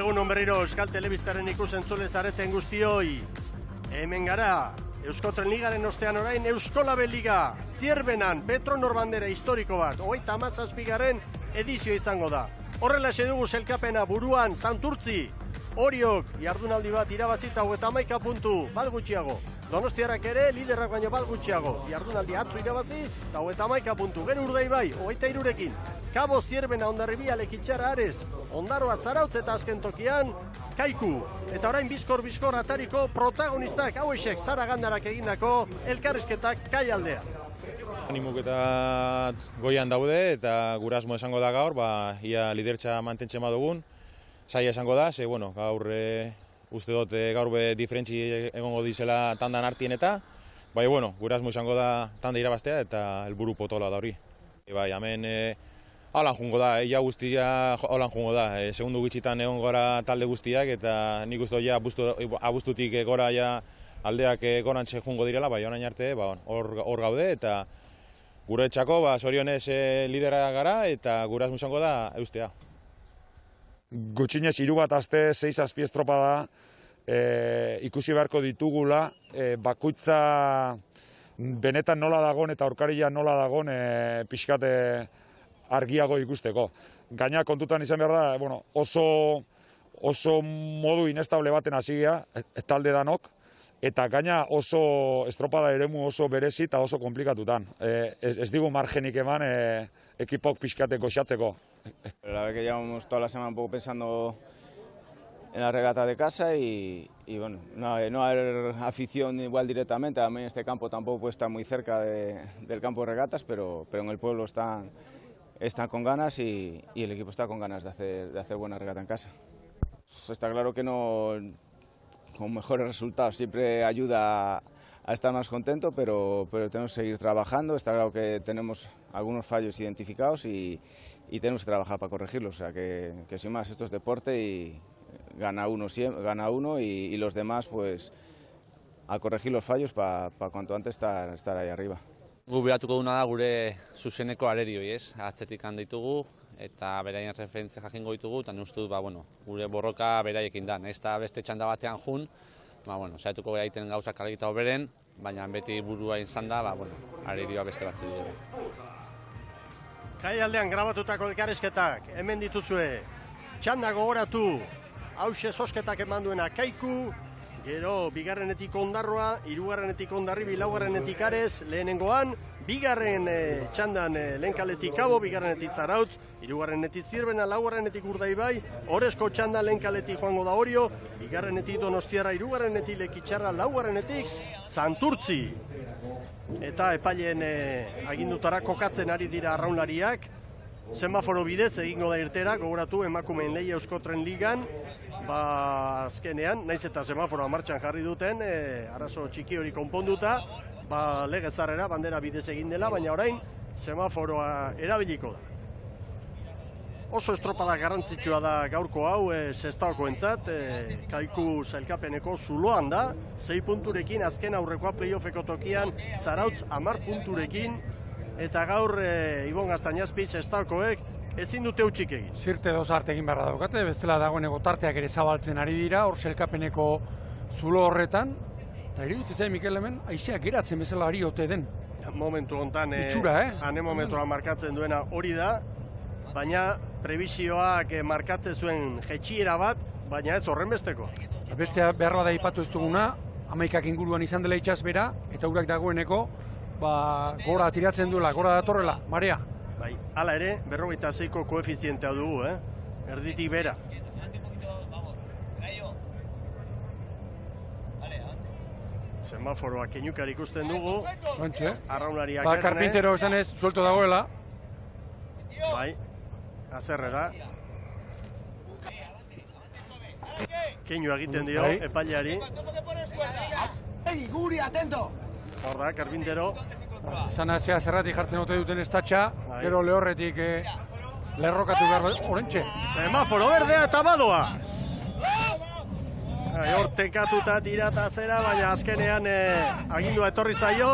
Egunon berriro Euskal Telebistaren ikusentzule zareten guztioi. Hemen gara, Euskotren Ligaren ostean orain Euskolabel Liga. Zierbenan Petronor bandera historiko bat, 37. edizio izango da. Horrela dugu selkapena buruan Santurtzi. Oriok jardunaldi bat irabazita 31 puntu, bat gutxiago. Donostiarrak ere liderrak baino bat gutxiago. Jardunaldi atzu irabazi eta 31 puntu. Gero Urdaibai 23rekin. Kabo Zierbena Hondarribia Lekitxarra Ares. Ondarroa Zarautz eta azken tokian Kaiku. Eta orain bizkor atariko protagonistak hauexek Zaragandarak egindako elkarrizketak Kaialdea. Animuk eta goian daude eta gurasmo esango da gaur, ia lidertza mantentzen badugun. Saia esango da, gaur uste dut gaur diferentzi egongo dizela tandan artien eta gurasmo izango da tanda irabaztea eta helburu potola da hori. Hemen holan jungo da, ia guztia holan jungo da. Segundu gitxitan egon gora talde guztiak eta nik uste ja abuztutik gora ja aldeak gorantze jungo direla, orain arte hor gaude eta gure etxako zorionez lidera gara eta gurasmo izango da eustea. Gutxinez 3 bat aste, 6 azpiestropada ikusi beharko ditugula, bakoitza benetan nola dagon eta aurkaria nola dagon pixkate argiago ikusteko. Gaina kontutan izan behar da, oso modu inestable baten hasia talde danok, eta gaina oso estropada eremu oso berezi eta oso komplikatutan. Ez digu margenik eman ekipok pixkate goxatzeko. La verdad que llevamos toda la semana un poco pensando en la regata de casa y no haber afición igual directamente. A mí este campo tampoco puede estar muy cerca del campo de regatas, pero en el pueblo están con ganas y el equipo está con ganas de hacer buena regata en casa. Está claro que con mejores resultados siempre ayuda a estar más contento, pero tenemos que seguir trabajando. Está claro que tenemos algunos fallos identificados y tenemos que trabajar para corregirlos. O sea que sin más, esto es deporte y gana uno y los demás pues a corregir los fallos para cuanto antes estar ahí arriba. Gu biratuko duna da gure zuzeneko arerioi, atzetik handitugu eta beraien referentzia jakingo ditugu eta uste dut gure borroka beraiekin da. Ez da beste txanda batean jun, saiatuko gara egiten gauzak alegita hoberen, baina beti burua izan da, arerioa beste batzu dira. Kaialdean grabatutako elkarrizketak, hemen dituzue, txanda gogoratu, hauxe zozketak eman duena Kaiku, gero bigarrenetik Ondarroa, hirugarrenetik Hondarribi, laugarrenetik Ares, lehenengoan, bigarren txandan lehenkaletik Kabo, bigarrenetik Zarautz, hirugarrenetik Zierbena, laugarrenetik Urdaibai, Orezko txandan lehenkaletik joango da Orio, bigarrenetik Donostiarra, hirugarrenetik Lekitxarra, laugarrenetik Santurtzi. Eta epaileen agindutara kokatzen ari dira arraunlariak, semaforo bidez egingo da irtera, gogoratu emakumeen lehia Euskotren Ligan, azkenean, naiz eta semaforoa martxan jarri duten, arazo txiki hori konponduta, legezarrera bandera bidez egin dela, baina orain semaforoa erabiliko da. Oso estropada garrantzitsua da gaurko hau Sestaokoentzat, Kaiku sailkapeneko zuloan da, 6 punturekin, azken aurrekoa playoffeko tokian, Zarautz 10 punturekin, eta gaur Ibon Gaztañazpi Sestaokoek ezin dute hutsik egin. Zirte doz arte egin beharra daukate, bestela dagoeneko tarteak ere zabaltzen ari dira, hor sailkapeneko zulo horretan, eta iruditzen zain Mikel hemen, haizeak geratzen bezala ari ote den. Momentu hontan, anemometroa markatzen duena hori da, baina prebizioak markatzen zuen jetxiera bat, baina ez horren besteko. Bestea beharra da ipatu ez duguna, 11 inguruan izan dela itxasbera, eta urak dagoeneko gora tiratzen duela, gora datorrela, marea. Bai, hala ere, 46ko koefizientea dugu, erditik bera. Semaforoa keinukar ikusten dugu, arraunlariak erne. Karpintero esan ez, suelto dagoela. Bai, azerre da. Keinu egiten dio, epaileari. Guri, atento! Hor da, Karpintero. Esan azea zerratik jartzen ote duten estatxa, gero lehorretik lerrokatu behar orentxe. Semaforo berdea eta badoa! Hor tenkatuta tirata zera, baina azkenean agindua etorri zaio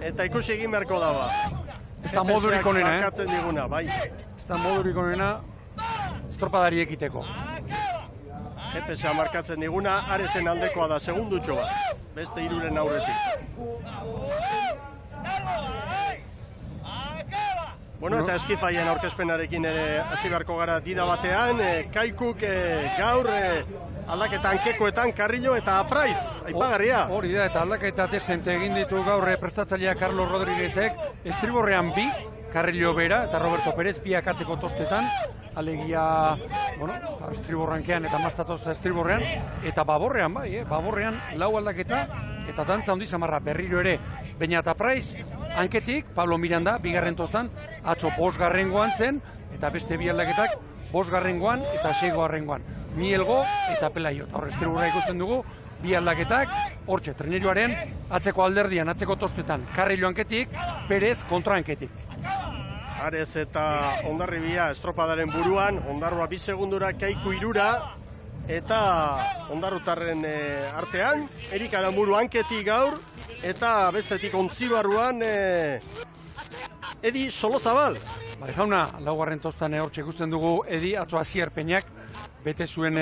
eta ikusi egin beharko da ba. Ez da modurik onena, Ez da modurik onena estropadari ekiteko. GPS-a markatzen diguna, Aresen aldekoa da, segundutxo bat, beste hiruren aurretik. Bueno, eta eskifaien aurkezpenarekin ere hasi beharko gara dida batean, Kaikuk gaur aldaketa hankekoetan Carrillo eta Apraiz, aipagarria. Hori da, eta aldaketa desente egin ditu gaur prestatzailea Carlos Rodríguezek, estriborrean bi, Carrillo bera eta Roberto Pérez biak atzeko tostetan, alegia, bueno, estriborrankean eta maztatozta estriborrean, eta baborrean bai, baborrean lau aldaketa, eta dantza handi zamarra berriro ere, baina eta Apraiz, hanketik, Pablo Miranda, bigarren tostan, atzo bosgarrengoan zen, eta beste bi aldaketak, bosgarrengoan eta seigarrengoan. Mielgo eta Pelaio. Hor, estriborra ikusten dugu, bi aldaketak, hortxe, trenerioaren atzeko alderdian, atzeko tostetan, Carrillo hanketik, Pérez kontra hanketik. Ares eta Hondarribia estropadaren buruan, Ondarroa 2 segundura, Kaiku 3, eta ondarrutarren artean, Erik Aramburu hanketik gaur, eta bestetik Ontzibarruan Edi Solozabal. Bai jauna, laugarren tostan hortxe ikusten dugu Edi atzo Asier Peñak bete zuen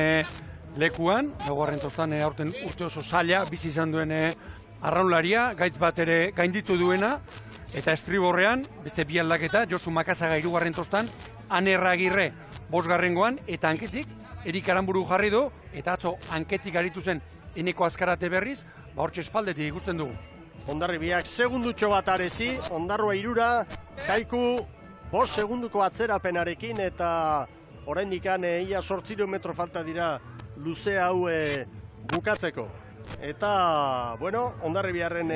lekuan, laugarren tostan aurten urte oso zaila, bizi izan duen arraunlaria, gaitz bat ere gainditu duena, eta estriborrean, beste bi aldaketa, Josu Makazaga 3. tostan, Anerra Agirre 5. eta hanketik, Erik Aramburu jarri du, eta atzo hanketik aritu zen Eneko Azkarate berriz, hortxe espaldetik ikusten dugu. Hondarribiak segundutxo bat arezi, Ondarroa 3, Kaiku 5 segunduko atzerapenarekin, eta oraindikan ia 8 metro falta dira luze hau bukatzeko. Eta, bueno, Hondarribiaren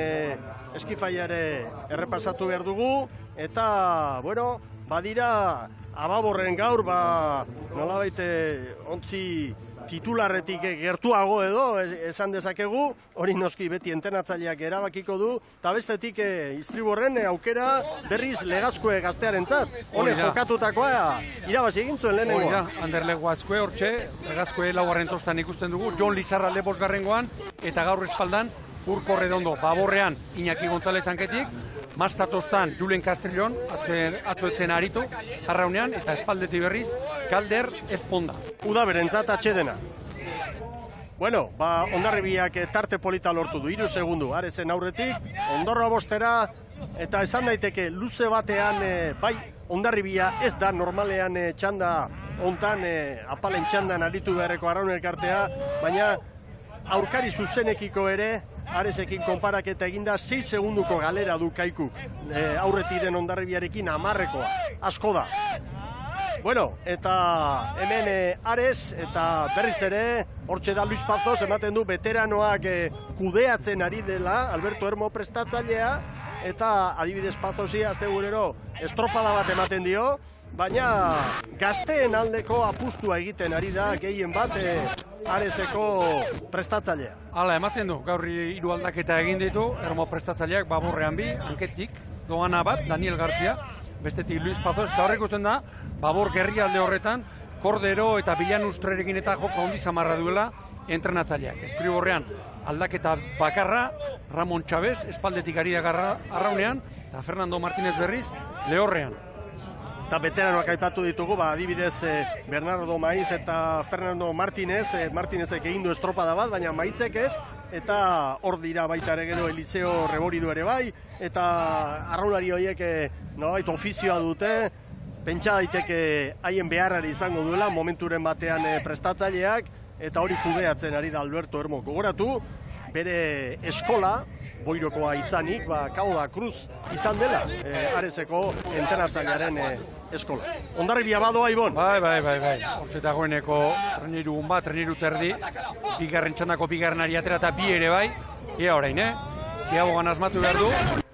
eskifaiare errepasatu behar dugu, eta, bueno, badira ababorren gaur, nolabait ontzi titularretik gertuago edo, esan dezakegu, hori noski beti entenatzaileak erabakiko du, eta bestetik Istriborren aukera berriz Legazkue gaztearentzat. Hone jokatutakoa irabazi egin zuen lehenengoa. Hori da, Ander Legazkue hortxe, Legazkue 4. tostan ikusten dugu, Jon Lizarralde 5. eta gaur espaldan Urko Redondo, baborrean Iñaki González hanketik, Maztatostan Julen Castrillon, atzoetzen aritu, arraunean, eta espaldetik berriz, Kalder Esponda. Uda berentzat atxedena. Bueno, Hondarribiak tarte polita lortu du, 3 segundu, Aresen aurretik, Ondorroa 5, eta esan daiteke luze batean, bai, Hondarribia ez da normalean txanda hontan, apalen txandan aritu beharreko arraun elkartea, baina aurkari zuzenekiko ere, Aresekin konparaketa eginda 6 segunduko galera du Kaikuk. Aurretiren Hondarribiarekin 10-koa. Asko da. Bueno, eta hemen Ares eta berriz ere, hortxe da Luis Pazos, ematen du veteranoak kudeatzen ari dela, Alberto Hermo prestatzailea, eta adibidez Pazosi astegunero estropada bat ematen dio, baina gazteen aldeko apustua egiten ari da gehien bat Areseko prestatzailea. Hala, ematen du, gaur 3 aldaketa egin ditu, Hermo prestatzaileak baborrean bi, hanketik, doana bat, Daniel Gartzia, bestetik Luis Pazos, eta horrek usten da, babor gerrialde horretan, Kordero eta Bilanustrerekin eta joko handi zamarra duela entrenatzaileak. Estriborrean aldaketa bakarra, Ramon Chavez, espaldetik ari da arraunean, eta Fernando Martínez berriz, lehorrean. Eta veteranoak aipatu ditugu, adibidez Bernardo Maiz eta Fernando Martínez, Martínezek egin du estropada bat, baina Maizek ez, eta hor dira baita ere gero Eliseo Reborido ere bai, eta arraunlari horiek nolabait ofizioa dute, pentsa daiteke haien beharrari izango duela, momenturen batean prestatzaileak, eta hori kudeatzen ari da Alberto Hermo. Gogoratu, bere eskola, Boirokoa izanik, Cabo da Cruz izan dela, Areseko entrenatzailearen eskola. Hondarribia badoa, Ibon? Bai. Hortxe dagoeneko treniru bat, treniru terdi, bigarren txandako bigarrenari atera eta bi ere bai, ea orain, ziabogan asmatu behar du,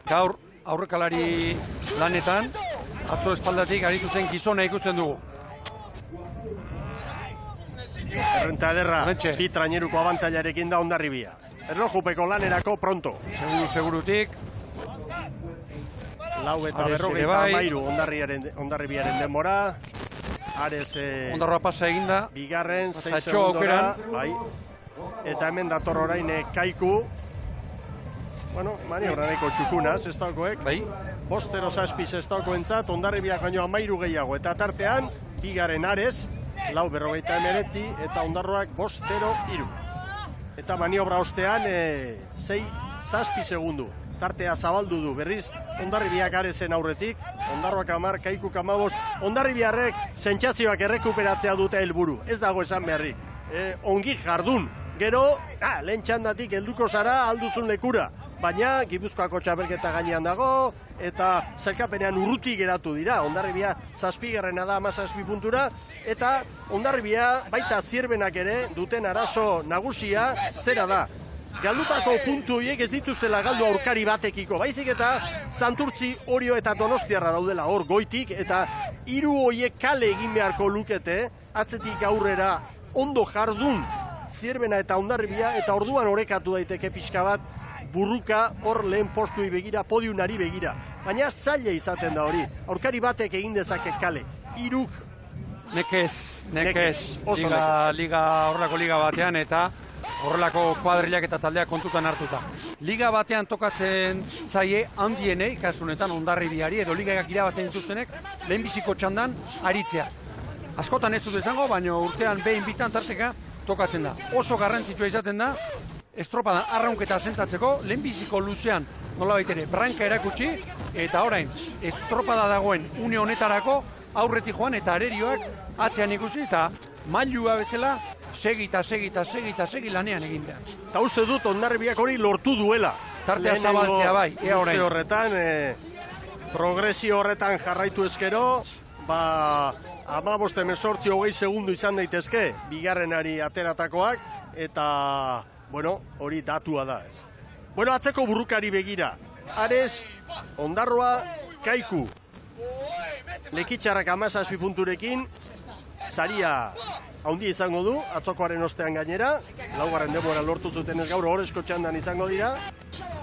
gaur aurrekalari lanetan, atzo espaldatik aritu zen gizona ikusten dugu. Errenta ederra, bi traineruko abantailarekin da Hondarribia. Erlojupeko lanerako pronto. Segurutik. Lau eta berrogeita amairu Hondarribiaren denbora. Ares... Ondarroa pasa eginda. Bigarren, 6 segundora. Bai. Eta hemen dator orain Kaiku. Bueno, maniobra nahiko txukunaz, ez daukoek. Bai. 5-0 zazpiz ez dauko entzat, Hondarribiak baino 13 gehiago. Eta tartean, bigarren Ares. 4:49 eta Ondarroak 5:03. Eta maniobra ostean 6-7 segundu. Tartea zabaldu du berriz Hondarribiak Arezen aurretik, Ondarroak 10, Kaikuk 15, Hondarribiarrek sentsazioak errekuperatzea dute helburu. Ez dago esan beharrik. Ongi jardun. Gero, lehen txandatik helduko zara alduzun lekura. Baina Gipuzkoako txapelketa gainean dago eta sailkapenean urruti geratu dira. Hondarribia 7. da 17 puntura eta Hondarribia baita Zierbenak ere duten arazo nagusia zera da. Galdutako puntu horiek ez dituztela galdu aurkari batekiko, baizik eta Santurtzi, Orio eta Donostiarra daudela hor goitik eta 3 horiek kale egin beharko lukete, atzetik aurrera ondo jardun Zierbena eta Hondarribia eta orduan orekatu daiteke pixka bat burruka hor lehen postui begira, podiunari begira. Baina zaila izaten da hori, aurkari batek egin dezake kale, 3 Nekez. Oso Horrelako liga batean eta horrelako kuadrilak eta taldeak kontutan hartuta. Liga batean tokatzen zaie handienei, kasunetan Hondarribiari edo ligak irabazten dituztenek, lehenbiziko txandan aritzea. Askotan ez dut esango, baina urtean behin bitan tarteka tokatzen da. Oso garrantzitsua izaten da, estropadan arraunketa sentatzeko, lehenbiziko luzean nolabait ere branka erakutsi, eta orain estropada dagoen une honetarako aurretik joan eta arerioak atzean ikusi eta mailua bezala segi lanean egin behar. Eta uste dut Hondarribiak hori lortu duela. Tartea zabaltzea bai, ea orain. Horretan, progresio horretan jarraitu ezkero, 15, 18, 20 segundu izan daitezke, bigarrenari ateratakoak, eta, hori datua da ez. Atzeko burrukari begira. Ares, Ondarroa, Kaiku. Lekitxarrak 17 punturekin, saria handia izango du, atzokoaren ostean gainera, 4. denbora lortu zuten ez gaur horrezko txandan izango dira,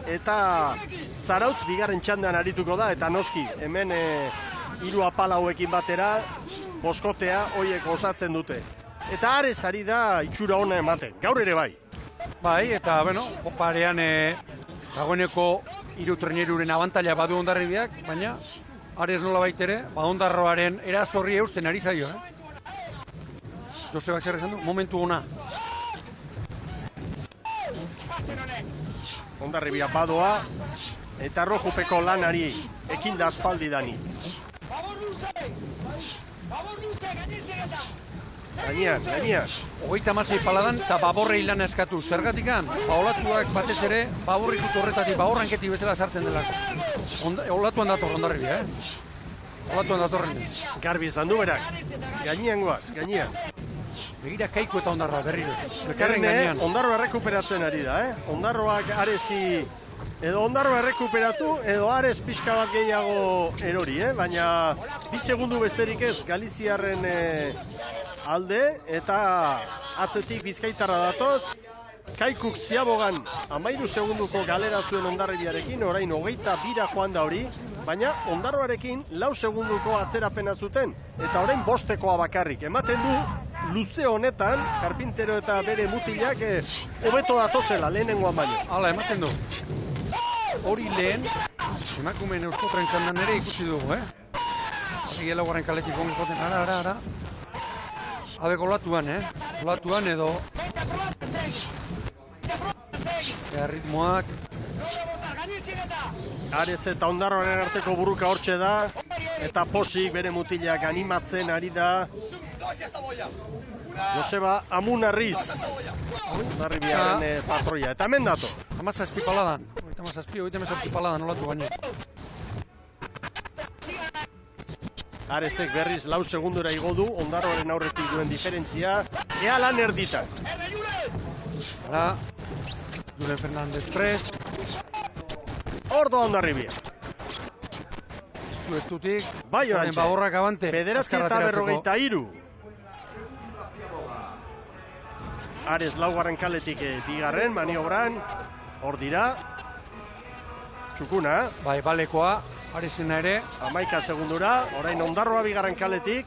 eta Zarautz bigarren txandan arituko da, eta noski, hemen 3 apala hauekin batera, boskotea hoiek osatzen dute. Eta Ares ari da itxura ona ematen, gaur ere bai. Bai, eta, parean dagoeneko 3 treneruren abantaila badu Hondarribiak, baina Ares nola baitere, Ondarroaren erazorri eusten ari zaio, Josebak zer esan du, momentu ona. Hondarribia badoa, eta Rojupeko lanari ekin da aspaldi dani. Gainean. 36 paladan eta baborrei lan eskatu. Zergatikan, olatuak batez ere, baborrikut horretatik, baborranketi bezala sartzen delako. Olatuan dator Hondarribia, Olatuan datorren ez. Garbi esan du berak, gainean goaz, gainean. Begira Kaiku eta Ondarroa berriro. Ondarroa errekuperatzen ari da, Ondarroak Aresi, edo Ondarroa errekuperatu, edo Ares pixka bat gehiago erori, baina 2 segundu besterik ez Galiziarren alde, eta atzetik Bizkaitarra datoz, Kaikuk Ziabogan 13 segunduko galera zuen Hondarribiarekin, orain 22 joan da hori, baina Ondarroarekin 4 segunduko atzerapena zuten, eta orain 5 bakarrik. Ematen du, luze honetan, Karpintero eta bere mutilak hobeto datozela lehenengoan baino. Hala, ematen du. Hori lehen, emakumeen euskotren txandan ere ikusi dugu, Egia laugarren kaletik ongi joten, ara. Abeko olatuan, olatuan edo ritmoak. Ares eta Ondarroaren arteko burruka hortxe da, eta posik bere mutilak animatzen ari da. Joseba Amunarriz, Hondarribiaren patroia, eta hemen dato. 17 paladan, 18 paladan olatu baino. Aresek berriz 4 segundura igo du, Ondarroaren aurretik duen diferentzia, ea lan erditan. Ara, Julen Fernandez prest. Ordo Hondarribia. Estutik, bai orantxe, baborrak abante. 9:43. Ares 4. kaletik bigarren, maniobran, hor dira. Txukuna. Bai, balekoa, Aresena ere. 11 segundura, orain Ondarroa bigarren kaletik.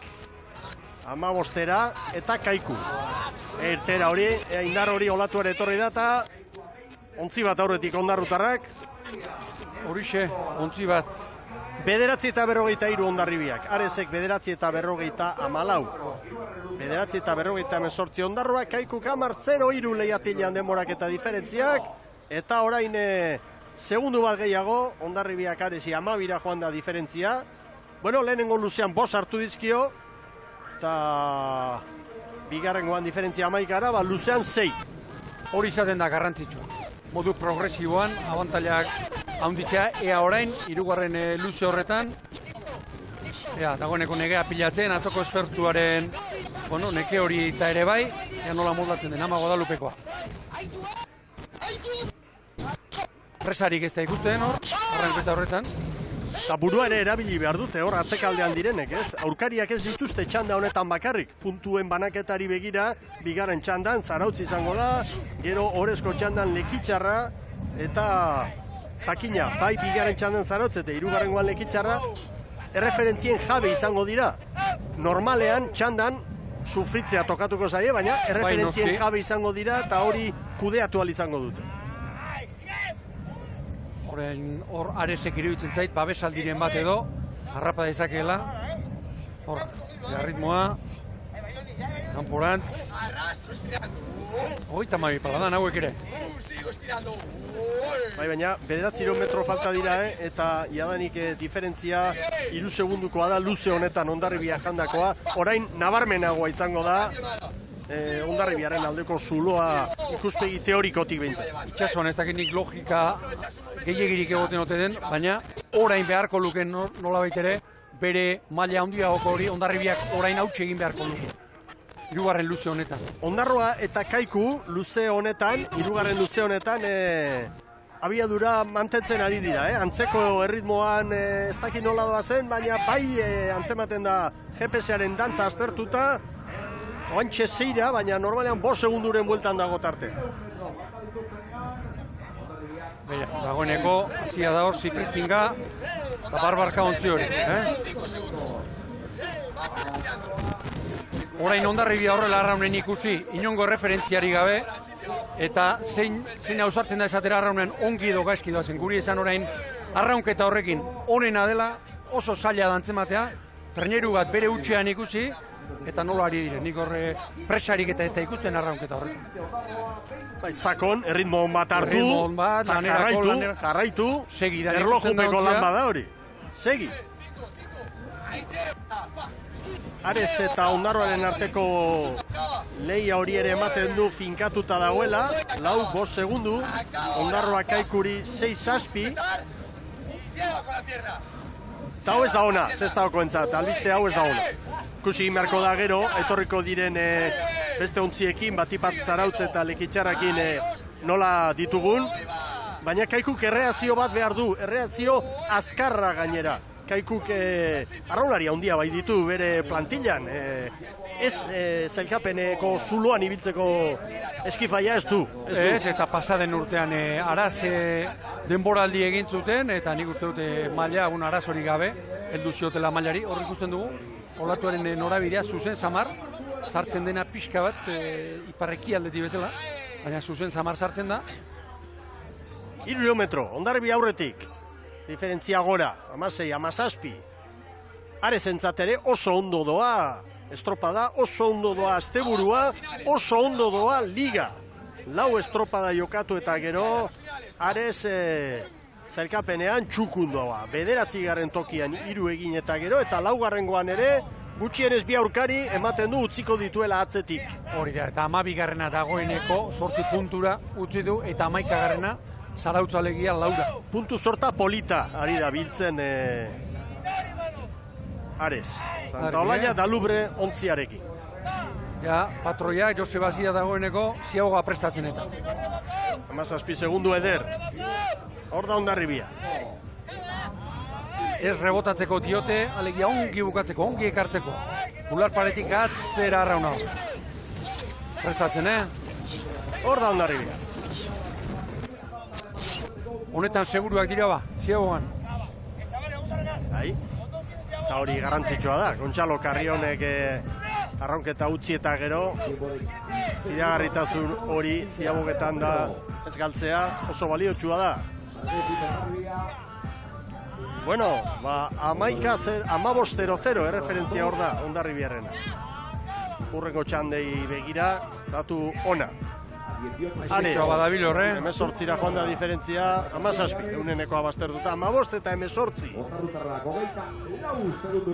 15 eta Kaiku. Ertera hori, indar hori olatuare etorri da, eta ontzi bat aurretik ondarrutarrak. Horixe, ontzi bat. 9:43 Hondarribiak, Aresek 9:44. 9:48 Ondarroa, Kaikuk 10-0 lehiatilean denborak eta diferentziak, eta orain segundu bat gehiago, Hondarribiak Aresi 12 joan da diferentzia. Bueno, lehenengo luzean 5 hartu dizkio, eta bigarrengoan diferentzia 11, ba, luzean 6. Hori izaten da garrantzitsu. Modu progresiboan, abantailak handitzea, ea orain, 3. luze horretan, dagoeneko negea pilatzen, atzoko esfertzuaren, neke hori eta ere bai, ea nola moldatzen den, Ama Guadalupekoa. Presarik ez da ikusten hor, arranketa horretan. Eta burua ere erabili behar dute, hor atzekaldean direnek, ez? Aurkariak ez dituzte txanda honetan bakarrik. Puntuen banaketari begira, bigarren txandan, Zarautz izango da, gero Orezko txandan Lekitzarra, eta jakina, bai bigarren txandan Zarautz eta 3. Lekitzarra, erreferentzien jabe izango dira. Normalean, txandan, sufritzea tokatuko zaie, baina erreferentzien jabe izango dira, eta hori kudeatu izango dute. Hor Aresek iruditzen zait, babesaldiren bat edo, harrapa dezakeela. Hor, ritmoa, kanporantz. Hogeita mabi paladan hauek ere. Bai, baina 9 metro falta dira, eta jadanik diferentzia 3 segundukoa da luze honetan Hondarribia jandakoa. Orain nabarmenagoa izango da Hondarribiaren aldeko zuloa ikuspegi teorikotik behintzat. Itxasuan ez dakinik logika gehiegirik egoten ote den, baina orain beharko luken nolabait ere, bere maila handiagoko hori Hondarribiak orain hautsi egin beharko luke. 3. luze honetan. Ondarroa eta Kaiku luze honetan, 3. luze honetan, abiadura mantentzen ari dira, antzeko erritmoan ez dakit nola doa zen, baina bai antzematen da GPS-aren dantza aztertuta, oantxe zeira, baina normalean 5 segunduren bueltan dago tarte. Dagoeneko, hasia da hor, Zipristinga, eta Barbarka ontzi hori. Orain Hondarribia horrela arraunen ikusi, inongo referentziari gabe, eta zein hausartzen da esatera arraunen ongi edo gaizki doazen. Guri esan orain arraunketa horrekin onena dela, oso zaila dantzematea, treneru bat bere utxean ikusi, eta nola ari dire, nik horre presarik eta ez da ikusten arraunketa horrekin. Sakon, erritmo hon bat hartu, jarraitu, erlojupeko lan bada hori. Segi. Ares eta Ondarroaren arteko lehia hori ere ematen du finkatuta dagoela, 4-5 segundu, Ondarroa Kaikuri 6-6, eta hau ez da ona, zestako entzat, albiste hau ez da ona. Ikusi beharko da gero, etorriko diren beste ontziekin, Batipat Zarautz eta Lekitzarrakin nola ditugun, baina Kaikuk erreazio bat behar du, erreazio azkarra gainera. Kaikuk arraunari handia bai ditu bere plantillan, ez zailkapeneko zuloan ibiltzeko eskifaia ez du. Ez, eta pasaden urtean Araz denboraldi egin zuten, eta nik uste dute maila egun Araz hori gabe, heldu ziotela mailari, hor ikusten dugu, olatuaren norabidea zuzen samar, sartzen dena pixka bat, iparreki aldetik bezala, baina zuzen samar sartzen da. 3 metro, Hondarribia aurretik, diferentzia gora, 16-17, Aresentzat ere oso ondo doa, estropada oso ondo doa asteburua, oso ondo doa liga. 4 estropada jokatu eta gero, Ares zailkapenean txukundoa. 9. tokian 3 egin eta gero, eta 4. ere, gutxienez 2 aurkari ematen du utziko dituela atzetik. Hori da, eta 12. dagoeneko 8 puntura utzi du, eta 11. Zarautz alegia 4. Puntu sorta polita ari da biltzen Ares. Santa Olaia Dalubre ontziarekin. Ja, patroia, Joseba Zia dagoeneko ziagoa prestatzen eta. 17 segundu eder. Hor da Hondarribia. Ez rebotatzeko diote, alegia ongi bukatzeko, ongi ekartzeko. Bular paretik atzera arrauna. Prestatzen, Hor da Hondarribia. Honetan seguruak dira ba, ziagoan. Bai, eta hori garrantzitsua da. Gontzalo Karrionek arraunketa utzi eta gero, fidagarritasun hori ziabogetan da ez galtzea oso baliotsua da. Bueno, 15-0 erreferentzia hor da Hondarribiarrena. Urrengo txandei begira, datu ona. Aizitxoa badabil horre. 18ra joan da diferentzia, 17, euneneko abasterduta, 15 eta 18.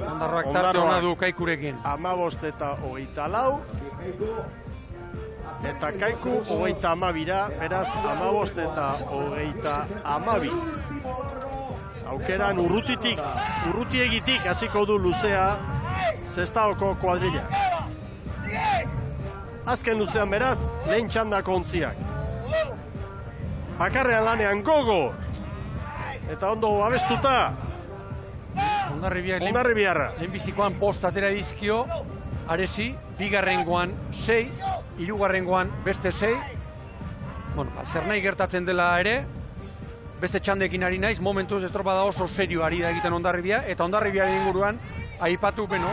Ondarroak tarte hona du Kaikurekin. 15 eta 24. Eta Kaiku 32ra, beraz 15 eta 32. Aukeran urrutiegitik hasiko du luzea Sestaoko kuadrilla. Azken luzean beraz, lehen txandako ontziak. Bakarrean lanean gogo! Eta ondo abestuta. Hondarribiarra. Lehenbizikoan post atera dizkio, Aresi, bigarrengoan 6, hirugarrengoan beste 6. Bueno, zer nahi gertatzen dela ere, beste txandekin ari naiz, momentuz estropada oso serio ari da egiten Hondarribia, eta Hondarribiaren inguruan, aipatu beno,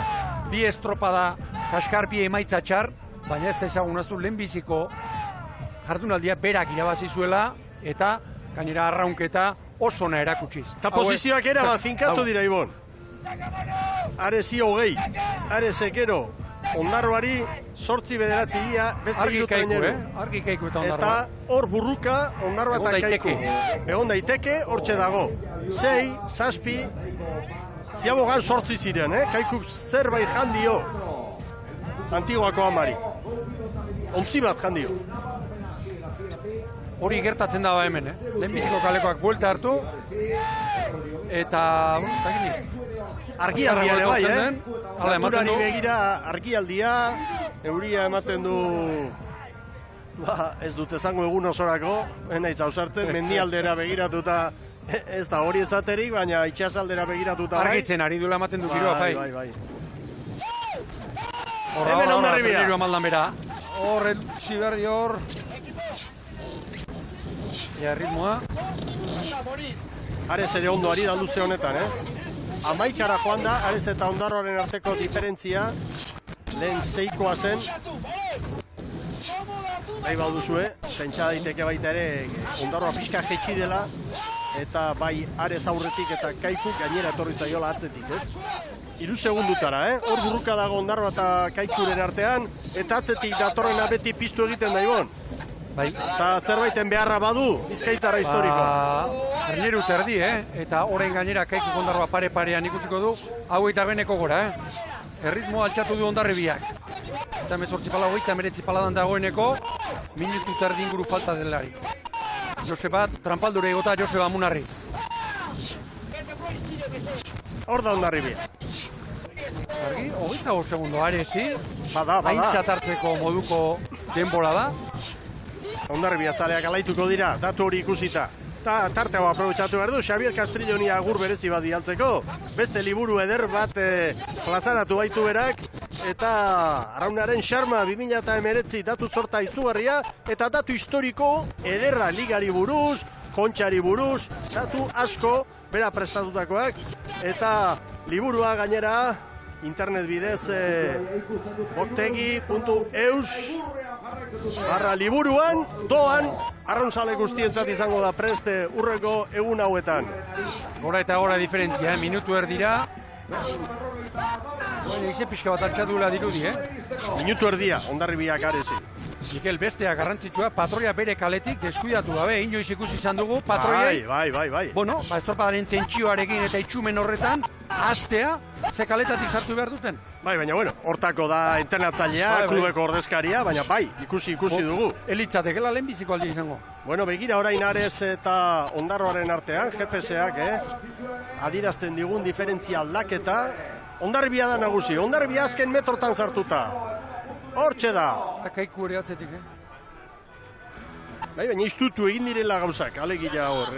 bi estropada kaskarpie emaitza txar, baina ez da ezagunaztu lehenbiziko jardunaldia berak irabazi zuela, eta gainera arraunketa oso ona erakutsiz. Eta posizioak era finkatu dira, Ibon. Aresi 20, Aresekero, Ondarroari 8-9 ia, beste irutaineru. Argi Kaiku eta Ondarroa. Eta hor burruka Ondarroa eta Kaiku. Egon daiteke, hortxe dago. 6, 7, ziabogan 8 ziren, Kaikuk zerbait jandio. Antiguako amari. Ontzi bat jandio. Hori gertatzen da hemen, lehenbiziko kalekoak buelta hartu, eta, argialdia ere bai, Naturari begira argialdia, euria ematen du, ez dut esango egun osorako, nahiz hausartzen, mendialdera begiratuta, ez da hori esaterik, baina itxasaldera begiratuta bai. Argitzen ari duela ematen du giroa, bai. Hemen Hondarribia. Hor, Txiberdi hor. Ja, ritmoa. Ares ere ondo ari da luze honetan, 11ra joan da, Ares eta Ondarroaren arteko diferentzia, lehen 6koa zen. Nahi baduzue, pentsa daiteke baita ere, Ondarroa pixka jetxi dela, eta bai Ares aurretik eta Kaiku gainera etorri zaiola atzetik, 3 segundutara, hor burruka dago Ondarroa eta Kaikuren artean, eta atzetik datorrena beti piztu egiten da, Ibon. Eta zerbaiten beharra badu, Bizkaitarra historikoa. Erleru terdi, eta orain gainera Kaiku Ondarroa pare-parean ikusiko du, hau eta beneko gora, Erritmo altxatu du Hondarribiak. Eta 18 pala, 19 paladan dagoeneko, minutu terdi inguru falta delari. Joseba Trampaldure egota Joseba Munarriz. Hor da Hondarribia. Argi, 25 segundo Aresi, Bada. aintzat hartzeko moduko denbora da. Hondarribia zaleak alaituko dira, datu hori ikusita. Eta tarte hau aprobetxatu behar du, Xabier Castrilloni agur berezi bat dialtzeko. Beste liburu eder bat plazaratu baitu berak. Eta Arraunaren Xarma 2019 datu zorta izugarria. Eta datu historiko ederra ligari buruz, kontxari buruz, datu asko bera prestatutakoak. Eta liburua gainera internet bidez boktegi.eus/liburuan doan arraunzale guztientzat izango da preste urreko egun hauetan. Gora eta gora diferentzia, minutu erdira. Ize pixka bat altxadula dirudi, Minutu erdia, Hondarribiak Aresi. Mikel, bestea garrantzitsua, patroia bere kaletik deskuidatu gabe, inoiz ikusi izan dugu, patroiei. Bai. Bueno, estropadaren tentsioarekin eta itxumen horretan, astea, ze kaletatik sartu behar duten. Bai, baina bueno, hortako da entrenatzailea, klubeko ordezkaria, baina bai, ikusi dugu. Elitzatekela lehenbiziko aldi izango. Bueno, begira orain Ares eta Ondarroaren artean, GPS-ak, adirazten digun diferentzia aldaketa, Hondarribia da nagusi, Hondarribia azken metrotan sartuta. Hortxe da. Kaiku ere atzetik, Bai, baina iztutu egin direla gauzak, alegia hor.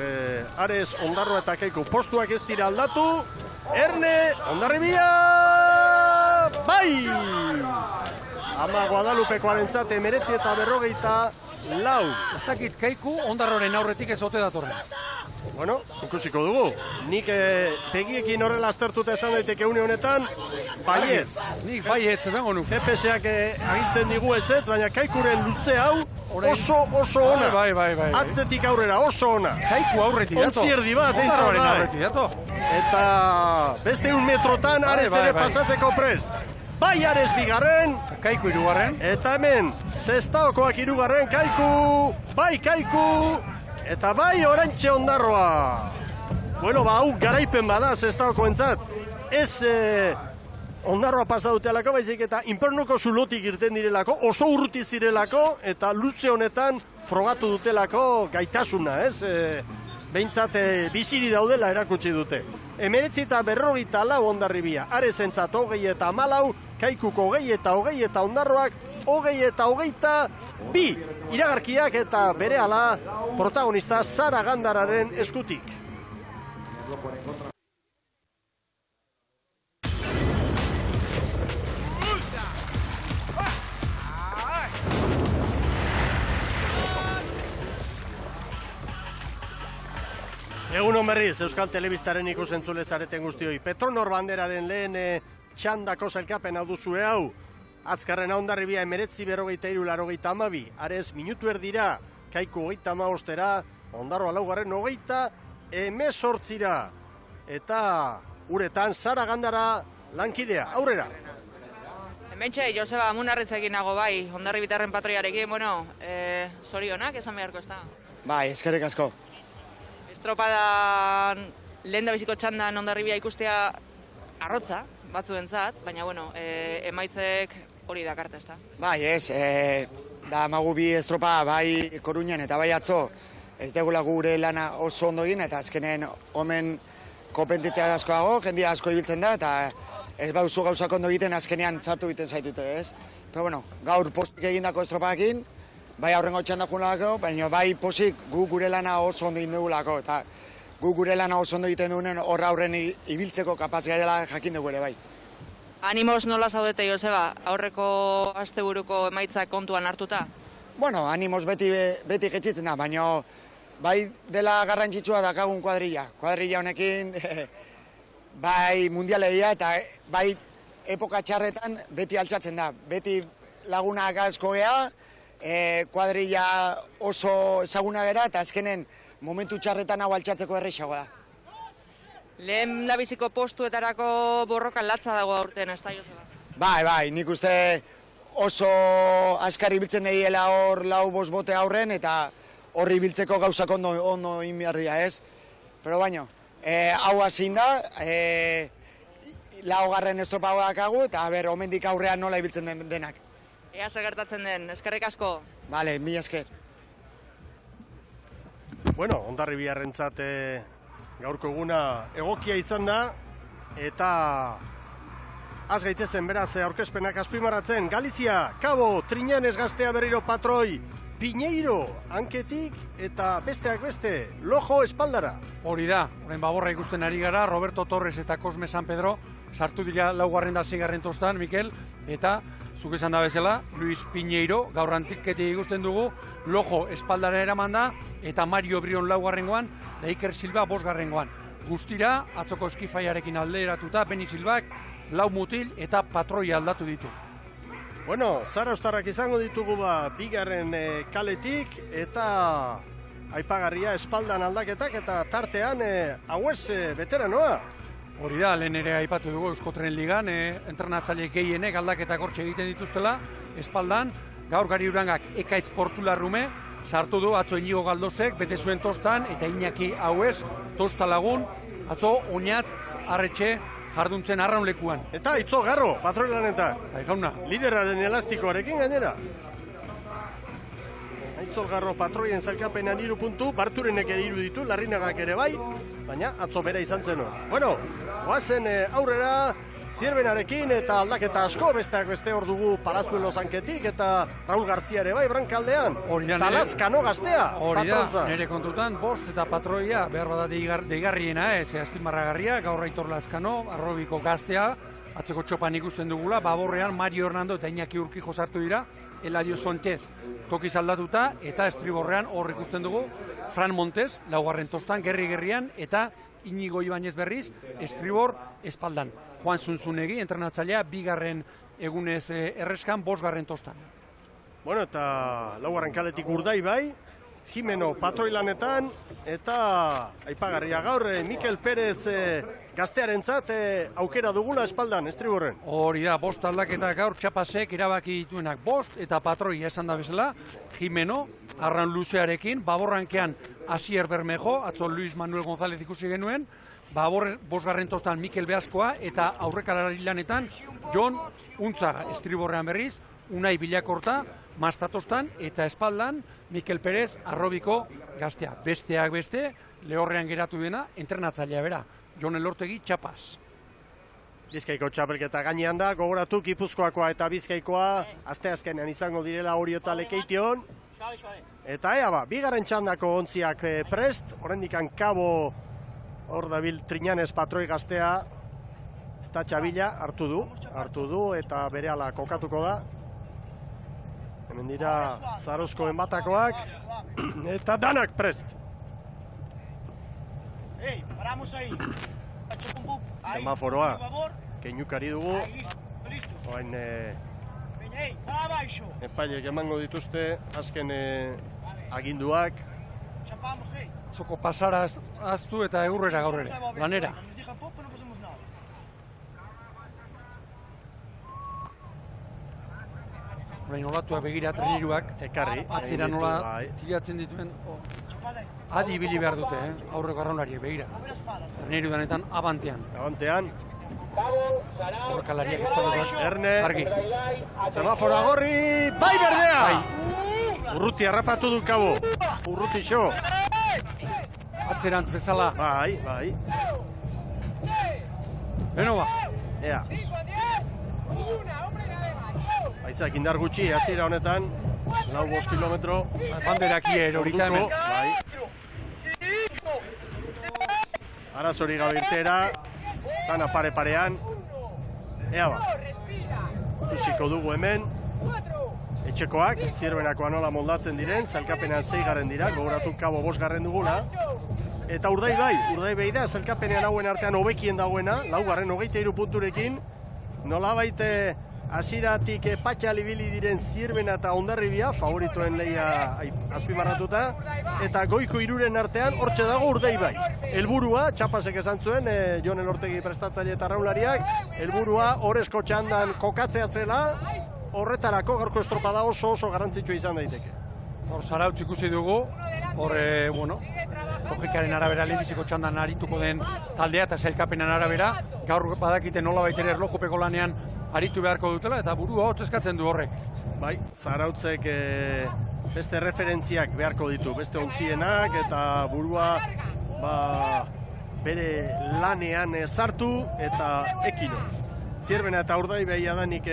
Ares, Ondarroa eta Kaiku postuak ez dira aldatu. Erne, Hondarribia! Bai! Ama Guadalupekoarentzat 19 eta 44. Ez dakit Kaiku Ondarroaren aurretik ez ote datorren. Bueno, ikusiko dugu. Nik pegiekin horrela aztertuta esan daiteke une honetan, baietz. Nik baietz esango nu. GPS-ak agintzen digu ezetz, baina Kaikuren luze hau oso ona. Bai. Atzetik aurrera, oso ona. Kaiku aurretik dato. Ontzi erdi bat, Ondarroaren bai. aurretik dato. Eta beste 1 metrotan Ares ere pasatzeko prest. Bai Ares bigarren. Kaiku hirugarren. Eta hemen, Sestaokoak hirugarren, Kaiku. Bai Kaiku. Eta bai Orantxe Ondarroa. Bueno, hau garaipen bada Sestaokoentzat. Ez Ondarroa pasa dutelako, baizik eta Infernuko zulotik irten direlako, oso urruti zirelako, eta luze honetan frogatu dutelako gaitasuna, ez? Behintzat biziri daudela erakutsi dute. 19 eta 44 Hondarribia, Aresentzat 20 eta 14, Kaikuko 20 eta 20 eta Ondarroak 20 eta 22 iragarkiak eta berehala protagonista Sara Gandararen eskutik. Egunon berriz, Euskal Telebistaren ikusentzule zareten guztioi. Petronor banderaren lehen txandako sailkapena duzue hau. Azkarrena Hondarribia 19:43-82, Ares minutu erdira, Kaiku 35-era, Ondarroa laugarren 28-ra. Eta uretan Sara Gandara lankidea, aurrera. Hementxe, Joseba Amunarritzekin nago bai, Hondarribitarren patroiarekin, bueno, zorionak esan beharko ez da. Bai, eskerrik asko. Estropadan lehen da biziko txandan Hondarribia ikustea arrotza, batzuentzat, baina bueno, emaitzek hori dakarte ez da. Bai, da magu bi estropa bai Koruñan eta bai atzo, ez degula gure lana oso ondo egin, eta azkenen omen kopentitea asko dago, jendia asko ibiltzen da, eta ez bauzu gauzak ondo egiten azkenean sartu egiten zaitute, ez? Pero bueno, gaur posik egindako estropakin, bai aurrengo txanda junelako, baina bai posik gu gure lana oso ondo egin dugulako, eta gu gure lana oso ondo egiten dugunen horra aurren ibiltzeko kapaz garela jakin dugu ere bai. Animoz nola zaudete, Joseba, aurreko asteburuko emaitzak kontuan hartuta? Bueno, animoz beti jetxitzen da, baina bai dela garrantzitsua dakagun kuadrilla. Kuadrilla honekin bai mundialegia eta bai epoka txarretan beti altxatzen da. Beti lagunak asko gea, kuadrilla oso ezaguna gera eta azkenen momentu txarretan hau altxatzeko errexago da. Lehen labiziko postuetarako borroka latza dago aurten, ez da, Joseba? Bai, nik uste oso askar ibiltzen dira hor lau bost bote aurren eta horri ibiltzeko gauzak ondo inbiarria, ez? Pero baino, hau hazin da, laugarren estropa dakagu eta omendik aurrean nola ibiltzen denak. Ea zer gertatzen den, eskerrik asko. Bale, mila esker. Bueno, Hondarribiarrentzat gaurko eguna egokia izan da, eta az gaitezen beraz aurkezpenak azpimarratzen. Galizia, Kabo, Triñanes Gaztea berriro patroi, Piñeiro, hanketik eta besteak beste, Lojo espaldara. Hori da, orain baborra ikusten ari gara, Roberto Torres eta Cosme San Pedro sartu dira laugarren da seigarren tostan, Mikel, eta zuk esan da bezala, Luis Piñeiro, gaur antiketik ikusten dugu, Lojo espaldara eraman da, eta Mario Brion laugarrengoan, da Iker Silva bosgarrengoan. Guztira, atzoko eskifaiarekin alderatuta, Beni Silbak, lau mutil eta patroia aldatu ditu. Bueno, zaraustarrak izango ditugu bigarren kaletik, eta aipagarria espaldan aldaketak, eta tartean hauez veteranoa. Hori da, lehen ere aipatu dugu Euskotren Ligan, entrenatzaile gehienek aldaketak hortxe egiten dituztela, espaldan, gaur Gari Urangak Ekaitz Portularrume, sartu du atzo Inigo Galdozek, bete zuen tostan, eta Iñaki hauez, tosta lagun, atzo Oñat Arretxe jarduntzen arraun lekuan. Eta Itzo Garro, patroilanetan. Bai, jauna. Lideraren elastikoarekin gainera. Itzo Garro patroien sailkapenean 3 puntu, Barturenek ere 3 ditu, Larrinagak ere bai, baina atzo bera izan zen hor. Bueno, goazen aurrera, Zierbenarekin eta aldaketa asko, besteak beste hor dugu Palazuelo zanketik eta Raul Gartzia ere bai, brankaldean. Talazkano Gaztea, patrontza. Nire kontutan, bost eta patroia, behar bada deigarriena, azpimarragarria, gaur Aitor Lazkano, Arrobiko Gaztea, atzeko txopan ikusten dugula, Baborrean Mario Hernando eta Iñaki Urkijo sartu dira, Eladio Sánchez tokiz aldatuta, eta estriborrean hor ikusten dugu, Fran Montes, laugarren tostan, gerri-gerrian, eta Inigo Ibanez berriz, estribor espaldan. Juan Zunzunegi, entrenatzailea, bigarren egunez erreskan, bosgarren tostan. Bueno, eta laugarren kaletik Urdaibai, Jimeno patroilanetan, eta aipagarria gaur, Mikel Perez gaztearentzat aukera dugula espaldan, Estriborren. Hori da, 5 aldaketa gaur Txapasek erabaki dituenak 5 eta patroi esan da bezala, Jimeno, arran luzearekin, baborrankean Asier Bermejo, atzo Luis Manuel González ikusi genuen, 5. tostan Mikel Beazkoa eta aurrekalari lanetan Jon Untzaga, Estriborrean berriz, Unai Bilakorta, Mastatostan eta espaldan Mikel Perez Arrobiko gaztea. Besteak beste, lehorrean geratu dena, entrenatzailea bera, Jon Elortegi Txapas. Bizkaiko txapelketa gainean da, gogoratu Gipuzkoakoa eta Bizkaikoa asteazkenean izango direla Orio eta Lekeition. Eta ea ba, bigarren txandako ontziak prest, oraindikan Kabo hor dabil Triñanes patroi gaztea, Esta Txabila hartu du eta berehala kokatuko da. Hemen dira Zarozkoen batakoak, eta danak prest. Semaforoa, keinukari dugu. Oain epailek emango dituzte azken aginduak. Zoko pasara aztu eta egurrera gaur ere, lanera. Orain olatua begira treniruak, atzera nola tiratzen dituen, adi ibili behar dute, aurreko arraunariek begira. Treniru danetan abantean. Aurrekalariak espalduak, Erne, argi. semafora gorri, bai berdea! Urruti harrapatu du Kabo, Urruti xo. Atzerantz bezala. Bai. Beno ba. Ea. Aizak indar gutxi, hasiera honetan, 4-5 kilometro. Banderaki erorita hemen. Bai. Arazori gabe irtera, dana pare-parean. Ea ba. Ikusiko dugu hemen. Etxekoak, Zierbenakoa nola moldatzen diren, zailkapenean 6. dira, gogoratu Kabo 5. dugula. Eta Urdaibai da, zailkapenean hauen artean hobekien dagoena, 4. 23 punturekin. Nolabait hasieratik patxa libili diren Zierbena eta Hondarribia, favoritoen lehia azpimarratuta, eta goiko 3 artean hortxe dago Urdaibai. Helburua, Txapasek esan zuen, Jon Elortegi prestatzaile eta arraunlariak, helburua horrezko txandan kokatzea zela, horretarako gaurko estropada oso garrantzitsua izan daiteke. Hor Zarautz ikusi dugu, hor, logikaren arabera lehenbiziko txandan arituko den taldea eta sailkapenen arabera, gaur badakite nola baitere erlojupeko lanean aritu beharko dutela eta burua hotz eskatzen du horrek. Bai, Zarautzek beste referentziak beharko ditu, beste ontzienak eta burua bere lanean sartu eta ekino. Zierbena eta Urdaibai adanik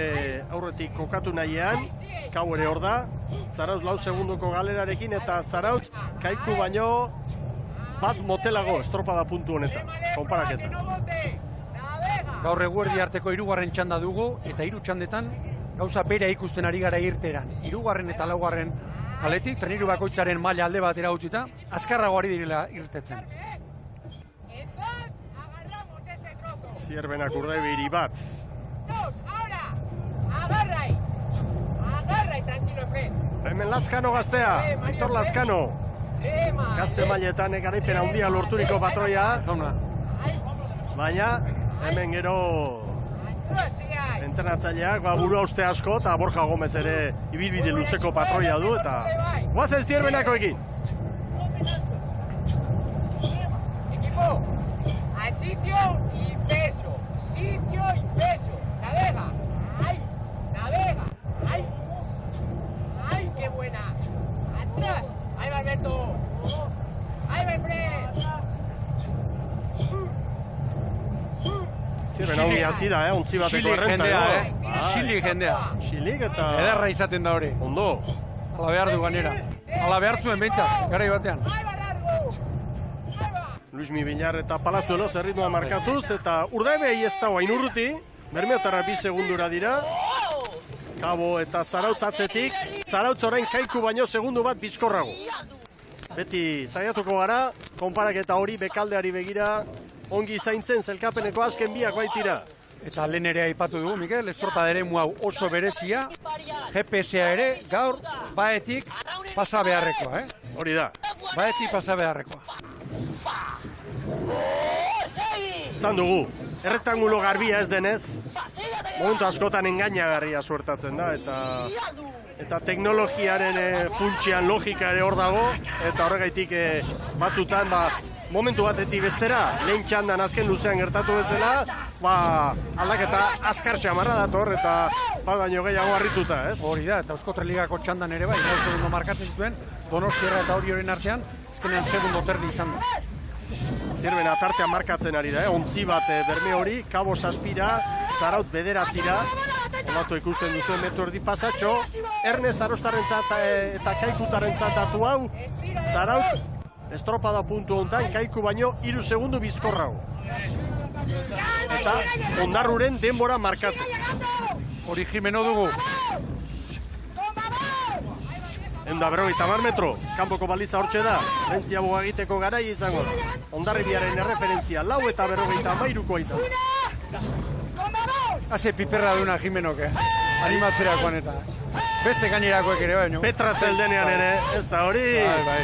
aurretik kokatu nahian, Kabo ere hor da, Zarautz 4 segundoko galerarekin eta Zarautz Kaiku baino bat motelago estropada puntu honetan, konparaketa. Gaur eguerdi arteko 3. txanda dugu eta 3 txandetan gauza bere ikusten ari gara irteran. 3. eta 4. kaletik, treniru bakoitzaren maila alde batera utzita, azkarrago ari direla irtetzen. Zierbenak Urdaibai bat. Hemen Lazkano gaztea, Aitor Lazkano. Gazte mailetan garaipen handia lorturiko patroia. Baina, hemen gero entrenatzaileak burua uste asko eta Borja Gomez ere ibilbide luzeko patroia du eta guazen Zierbenakoekin. Equipo, al sitio y peso. Navega. ¡Ay, qué buena! ¡Atrás! ¡Ahí va Alberto! ¡Ahí va Fred! Zierbena ongi hasi da, ontzi bateko errenta. Xilik jendea. Xilik eta... Ederra izaten da hori. Ondo. Ala behar du ganera. Ala behar zuen behintzat, garai batean. Luismi Bilar eta Palazuelo zerritmoa markatuz, eta Urdaibai ez da hain urruti, Bermeotarra 2 segundura dira. Kabo eta Zarautz atzetik, Zarautz orain Kaiku baino segundu bat bizkorrago. Beti saiatuko gara, konparaketa hori bekaldeari begira, ongi zaintzen zelkapeneko azken biak baitira. Eta lehen ere aipatu dugu, Mikel, estropada ere hau oso berezia, GPS-a ere gaur baetik pasa beharrekoa, Hori da. Baetik pasa beharrekoa. Zan dugu, errektangulo garbia ez denez, momentu askotan engainagarria suertatzen da, eta teknologiaren funtsian logika ere hor dago, eta horregaitik batzutan, momentu batetik bestera, lehen txandan azken luzean gertatu bezala, aldaketa azkar xamarra dator eta baino gehiago harrituta, ez? Hori da, eta Euskotren Ligako txandan ere bai, segundo markatzen zituen, Donostiarra eta Orioren artean, azkenean segundo terdi izan da. Zierbena tartean markatzen ari da, ontzi bat berme hori, Kabo Saspira, Zarautz bederatzira, ondatu ikusten duzuen metro erdi pasatxo, Erne Zarostarrentzat eta Kaikutarentzat atu hau, Zarautz, estropada puntu hontan, Kaiku baino 3 segundu bizkorrago. Eta Ondarruren denbora markatzen. Hori Jimeno dugu. Enda 50 metro, kanpoko baliza hortxe da, Lentzia boga egiteko garai izango da. Hondarribiaren erreferentzia 4 eta 53koa izan da. Haze piperra duna Jimenok, animatzerakoan eta. Beste gainerakoek ere baino. Petra zeldenean ere, ez da hori. Bai.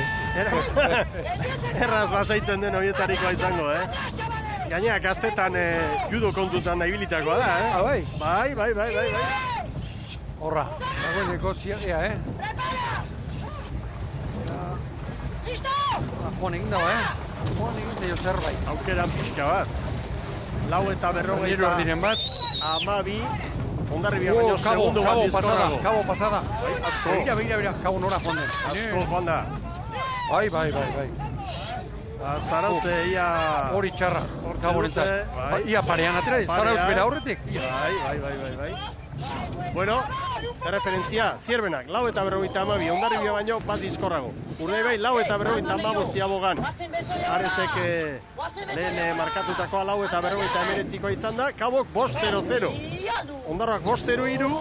Erraz basaitzen den horietarikoa izango, Gainera, gaztetan judo kontutan naibilitakoa da, Bai. Horra, dagoeneko ziagea, Joan egin dago, Joan egin zaio zerbait. Aukeran pixka bat. 4 eta 50. Diren bat. 12, Hondarribia baino segundo bat bizkorrago. Kabo pasada. Asko. Begira, Kabo nora joan den. Asko joan da. Bai. Zarautze ia... Hori txarra, Kaborentzat. Ia parean atera, Zarautz bera horretik. Bai. Bueno, referentzia, Zierbenak, 4 eta 52, Hondarribia baino bat bizkorrago. Urdaibai, 4 eta 55 ziabogan. Aresek lehen markatutakoa 4 eta 59koa izan da, Kabok 5-0-0. Ondarroak 5-0-3,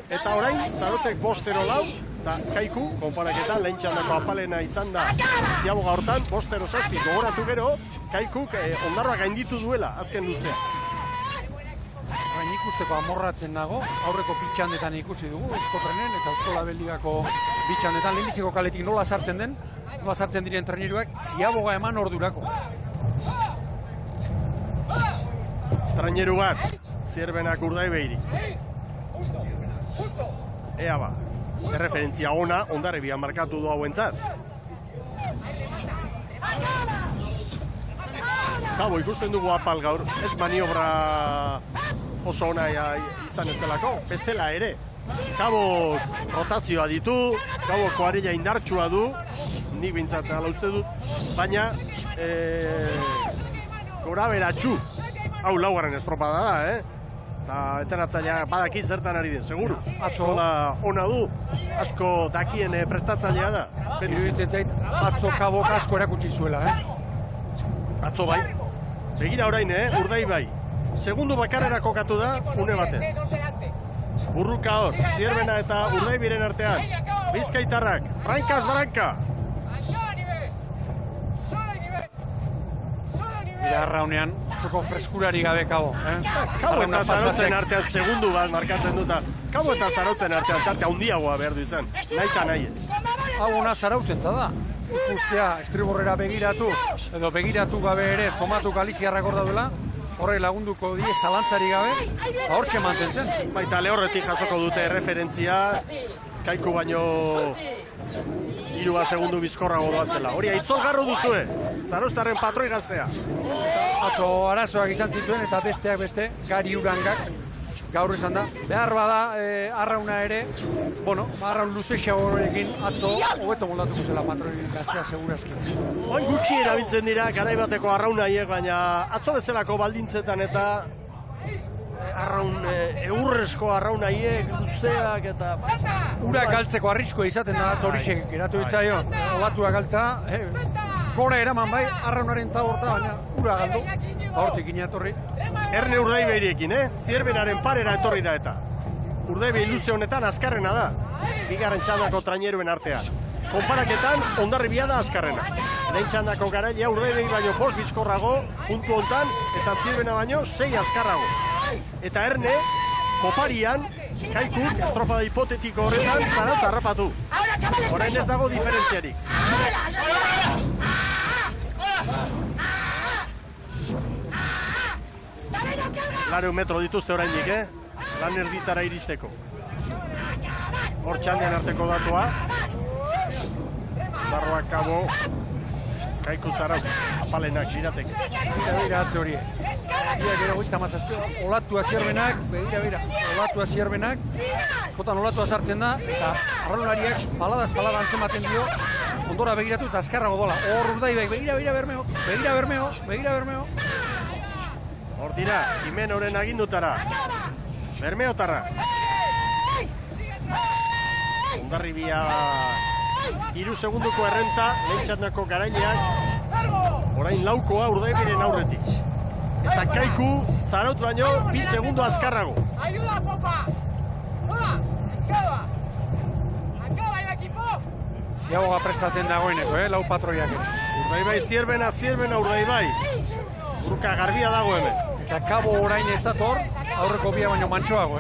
eta orain, Zarautzek 5-0-4, eta Kaiku, konparaketan, lehen txandako apalena izan da ziaboga hortan, 5-0-6, gogoratu gero, Kaikuk Ondarroak gainditu duela, azken luzea. Nik usteko amorratzen nago, aurreko pitxandetan ikusi dugu, Euskotrenen eta Eusko Labeligako pitxandetan, lehenbiziko kaletik nola sartzen diren traineruak, ziaboga eman ordurako. Traineru bat, Zierbenak Urdaibeiri. Ea ba, erreferentzia ona, Hondarribia markatu du hauentzat. Kabo, ikusten dugu apal gaur, ez maniobra oso ona izan ez delako, bestela ere. Kabo rotazioa ditu, Kabo koarilla indartsua du, nik bintzat ala uste dut, baina gora beratxu, hau 4. estropada da, eta entenatzailea badaki zertan ari den, seguru. Ona du, asko dakien prestatzailea da. Iruditzen zait, atzo Kabok asko erakutsi zuela, Atzo bai, begira orain, Urdaibai. Segundu bakarrera kokatu da, une batez. Burruka hor, Zierbena eta Urdaibiren artean. Bizkaitarrak, brankaz branka. Arraunean, txoko freskurari gabe Kabo. Kabo eta Zarautzen artean segundu bat markatzen duta. Kabo eta Zarautzen artean tarte handiagoa behar du izan. Naita nahi ez. Hau ona Zarautzentza da. Ikustea, estriborrera begiratu, edo begiratu gabe ere, somatu Galiziarrak hor daudela, horrek lagunduko die zalantzari gabe, hortxe mantentzen. Baita lehorretik jasoko dute referentzia, Kaiku baino 3 segundu bizkorrago doazela. Hori aitzolgarro duzue, Zarauztarren patroi gaztea. Atzo arazoak izan zituen eta besteak beste, Gari Urangak, gaur izan da. Behar bada, arrauna ere, arraun luzexagorekin atzo, hobeto moldatuko zela patroi gaztea segurazki. Oin gutxi erabiltzen dira, garaibateko arraunaiek, baina atzo bezalako baldintzetan eta eurrezko arraunaiek, luzeak eta... Ura galtzeko arriskoa izaten da atzo horixek, geratu ditzaio, olatua galtza, gora eraman bai, arraunaren taborta, baina ura galdu, hortik inatorri. Erne Urdaibeiriekin, Zierbenaren parera etorri da eta. Urdaibe luze honetan azkarrena da, bigarren txandako traineruen artean. Konparaketan, Hondarribia da azkarrena. Lehen txandako garailea Urdaibei baino 5 bizkorrago, puntu hontan, eta Zierbena baino 6 azkarrago. eta Erne, poparian, Kaikuk estropada hipotetiko horretan Zarautz harrapatu. Orain ez dago diferentziarik. Lareun metro dituzte oraindik, lan erditara iristeko. Hor txandean arteko datua. Ondarroa Kabo, Kaiku Zarautz, apalenak girateke. Begira atze hori. Begira goita mazazpio. Olatua zierbenak, begira, olatua zierbenak. Jotan olatua sartzen da, eta arraunlariak paladaz palada antzematen dio. Ondora begiratu eta azkarrago dola. Hor Urdaibaik, begira Bermeo. Hor dira, Jimenoren agindutara. Bermeotarra. Hondarribia 3 segunduko errenta, lehen txandako garaileak. Orain laukoa Urdaibiren aurretik. Eta Kaiku Zarautz baino 2 segundo azkarrago. Ayuda, popa! Hola! Acaba, equipo! Ziaboga prestatzen dagoeneko, lau patroiak. Urdaibai zierbena Urdaibai. Buruka garbia dago hemen. Eta Kabo orain ez dator, aurreko bia baino mantsoago,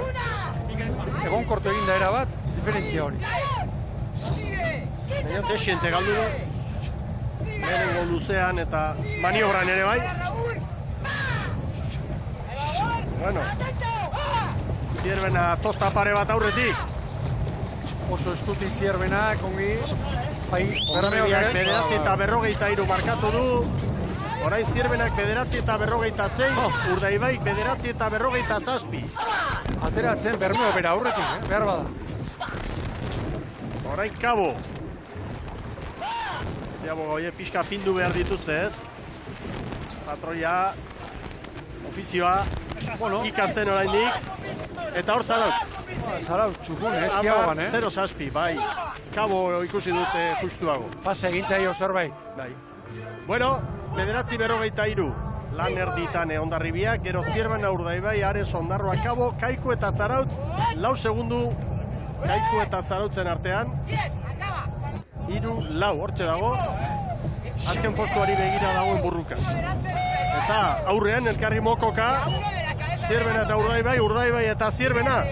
Egon kortu egin da erabat, diferentzia hori. Baina desiente galdu da. Lehenengo luzean eta maniobran ere bai. Bueno, zierbena tosta pare bat aurretik. Oso estutik zierbenak, ongi. Hondarribiak 9:43 markatu du. Orain zierbenak 9:46, Urdaibaik 9:47. Ateratzen Bermeo bera aurretik, behar bada. Orain Kabo. Ziaboga horiek pixka findu behar dituzte, ez? Patroia, ofizioa, ikasten oraindik. Eta hor Zarautz. Zarautz txukun, Ziabogan, 0-6, bai. Kabo ikusi dute justuago. Pase egintzaio zerbait. Bai. Bueno, 9:43. Lan erditan Hondarribiak, gero Zierbena Urdaibai, Ares Ondarroa Kabo, Kaiku eta Zarautz, 4 segundu Kaiku eta Zarautzen artean. 3-4, hortxe dago. Azken postuari begira dagoen burruka. Eta aurrean elkarri mokoka, Zierbena eta Urdaibai eta Zierbena.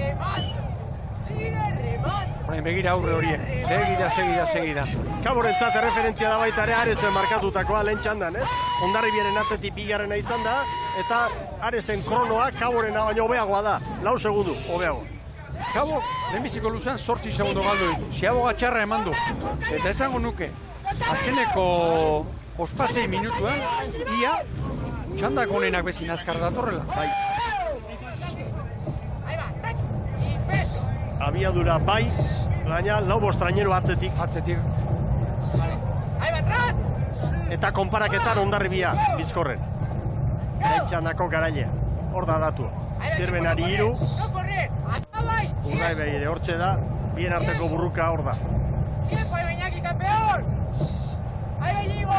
Orain begira aurre horiek, segida. Kaborentzat erreferentzia da baita ere Aresen markatutakoa lehen txandan, ez? Hondarribiaren atzetik bigarrena izan da, eta Aresen kronoa Kaborena baino hobeagoa da, 4 segundu hobeago. Kabo, lehenbiziko luzan 8 segundo galdu ditu, Ziaboga txarra eman du. Eta esango nuke, azkeneko ospasei minutuan, ia, txandak honenak bezin azkar datorrela. Bai. Abiadura bai, baina 4 trainero atzetik. Eta konparaketan Hondarribia bizkorren. Lehen garailea, hor da datua. Zierbenari 3, Urdaibai ere hortxe da, bien arteko burruka hor da.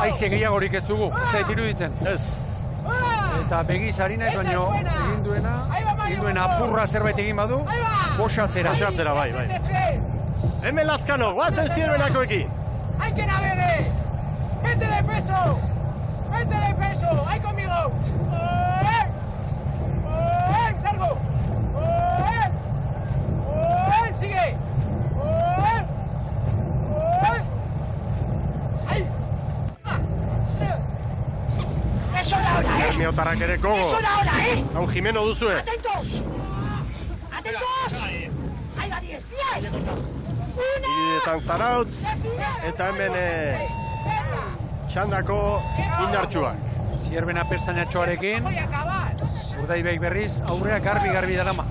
Aize gehiagorik ez dugu, zait iruditzen. Ez. Eta begiz harinaiz baino egin duena apurra zerbait egin badu, bosatzera. Bosatzera, bai. Hemen Lazkano, guazen Zierbenakoekin. ¡Hay que navegue! ¡Métele peso! ¡Ahí conmigo! ¡Largo! ¡Sigue! ¡Ahí! ¡Es hora ahora, Bermeotarrak ere gogo. ¡Es hora ahora, Hau Jimeno duzue. ¡Atentos! ¡Ahí va 10! ¡Bien! Iridetan Zarautz, eta hemen txandako indartsuak. Zierbena pestainatxoarekin, Urdaibaik berriz, aurrea garbi darama.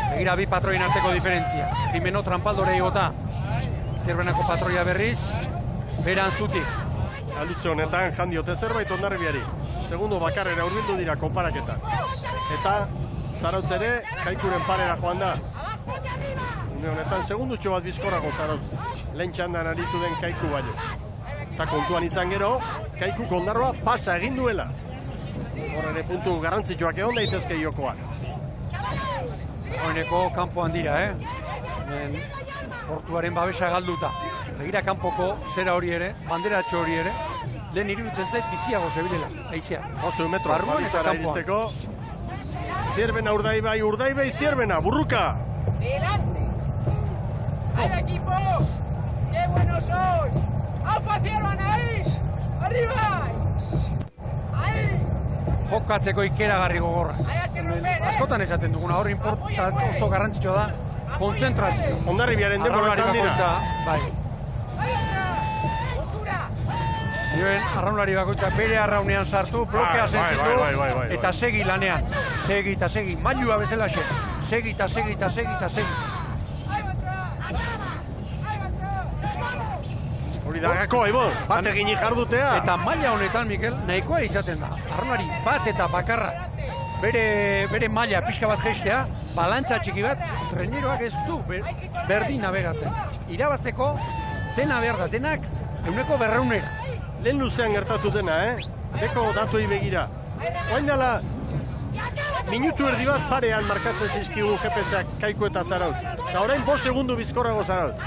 Begira 2 patroien arteko diferentzia. Jimeno trampaldore igota. Zierbenako patroia berriz, beran zutik. Aldutze honetan jandiote zerbait Hondarribiari. Segundo bakarrera hurbildu dira konparaketan. Eta Zarautz ere Kaikuren parera joan da. Une honetan segundutxo bat bizkorrago Zarautz. Lehen txandan aritu den Kaiku baino. Eta kontuan izan gero, Kaiku Ondarroa pasa egin duela. Hor ere puntu garrantzitsuak egon daitezke jokoan. Hoeneko kanpoan dira, Portuaren babesa galduta. Begira kanpoko zera hori ere, banderatxo hori ere, lehen iruditzen zait biziago zebilela, aizea. 5 metro, babizara iristeko. Zierbena Urdaibai Zierbena, burruka. Delante. Ahí va, equipo. Qué buenos sois. ¡Aupa, cielo, Anaís! ¡Arriba! Ahí. Jokatzeko ikeragarri gogorra. Askotan esaten duguna, hor oso garrantzitsua da, kontzentrazio. Hondarribiaren denboretan dira. Bai. Dioen, arraunlari bakoitza bere arraunean sartu, blokea sentitu, eta segi lanean. Segi eta segi, mailua bezala xe. Segi eta segi eta segi eta segi. Hori da gako, Aibor, bat eginik jardutea. Eta maila honetan, Mikel, nahikoa izaten da. Arraunlari bat eta bakarra. Bere maila pixka bat jeistea, balantza txiki bat, traineroak ez du berdin nabegatzen. Irabazteko, dena behar da, denak 100%. Lehen luzean gertatu dena, Beko datuei begira. Oain dela, minutu erdi bat parean markatzen zizkigu GPS-ak Kaiku eta Zarautz. Eta orain 5 segundu bizkorrago Zarautz.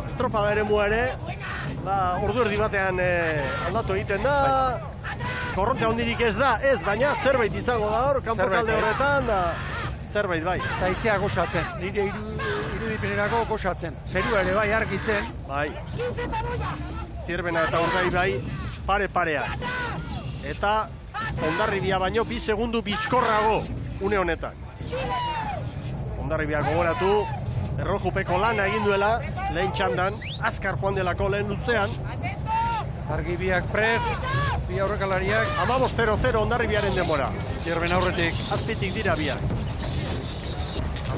Estropada ere mua ere, ordu erdi batean aldatu egiten da. Korronte handirik ez da, baina zerbait izango da hor, kanpokalde horretan, da zerbait bai. Eta izea goxatzen, nire irudipenerako goxatzen. Zerua ere bai argitzen. Bai. Zierbena eta Urdaibai pare-parean. Eta Hondarribia baino 2 segundu bizkorrago une honetan. Hondarribia gogoratu, errojupeko lana egin duela, lehen txandan, azkar joan delako lehen luzean. Argibiak prest, bi aurrekalariak. 15-0-0 Hondarribiaren denbora. Zierbena aurretik. Azpitik dira biak.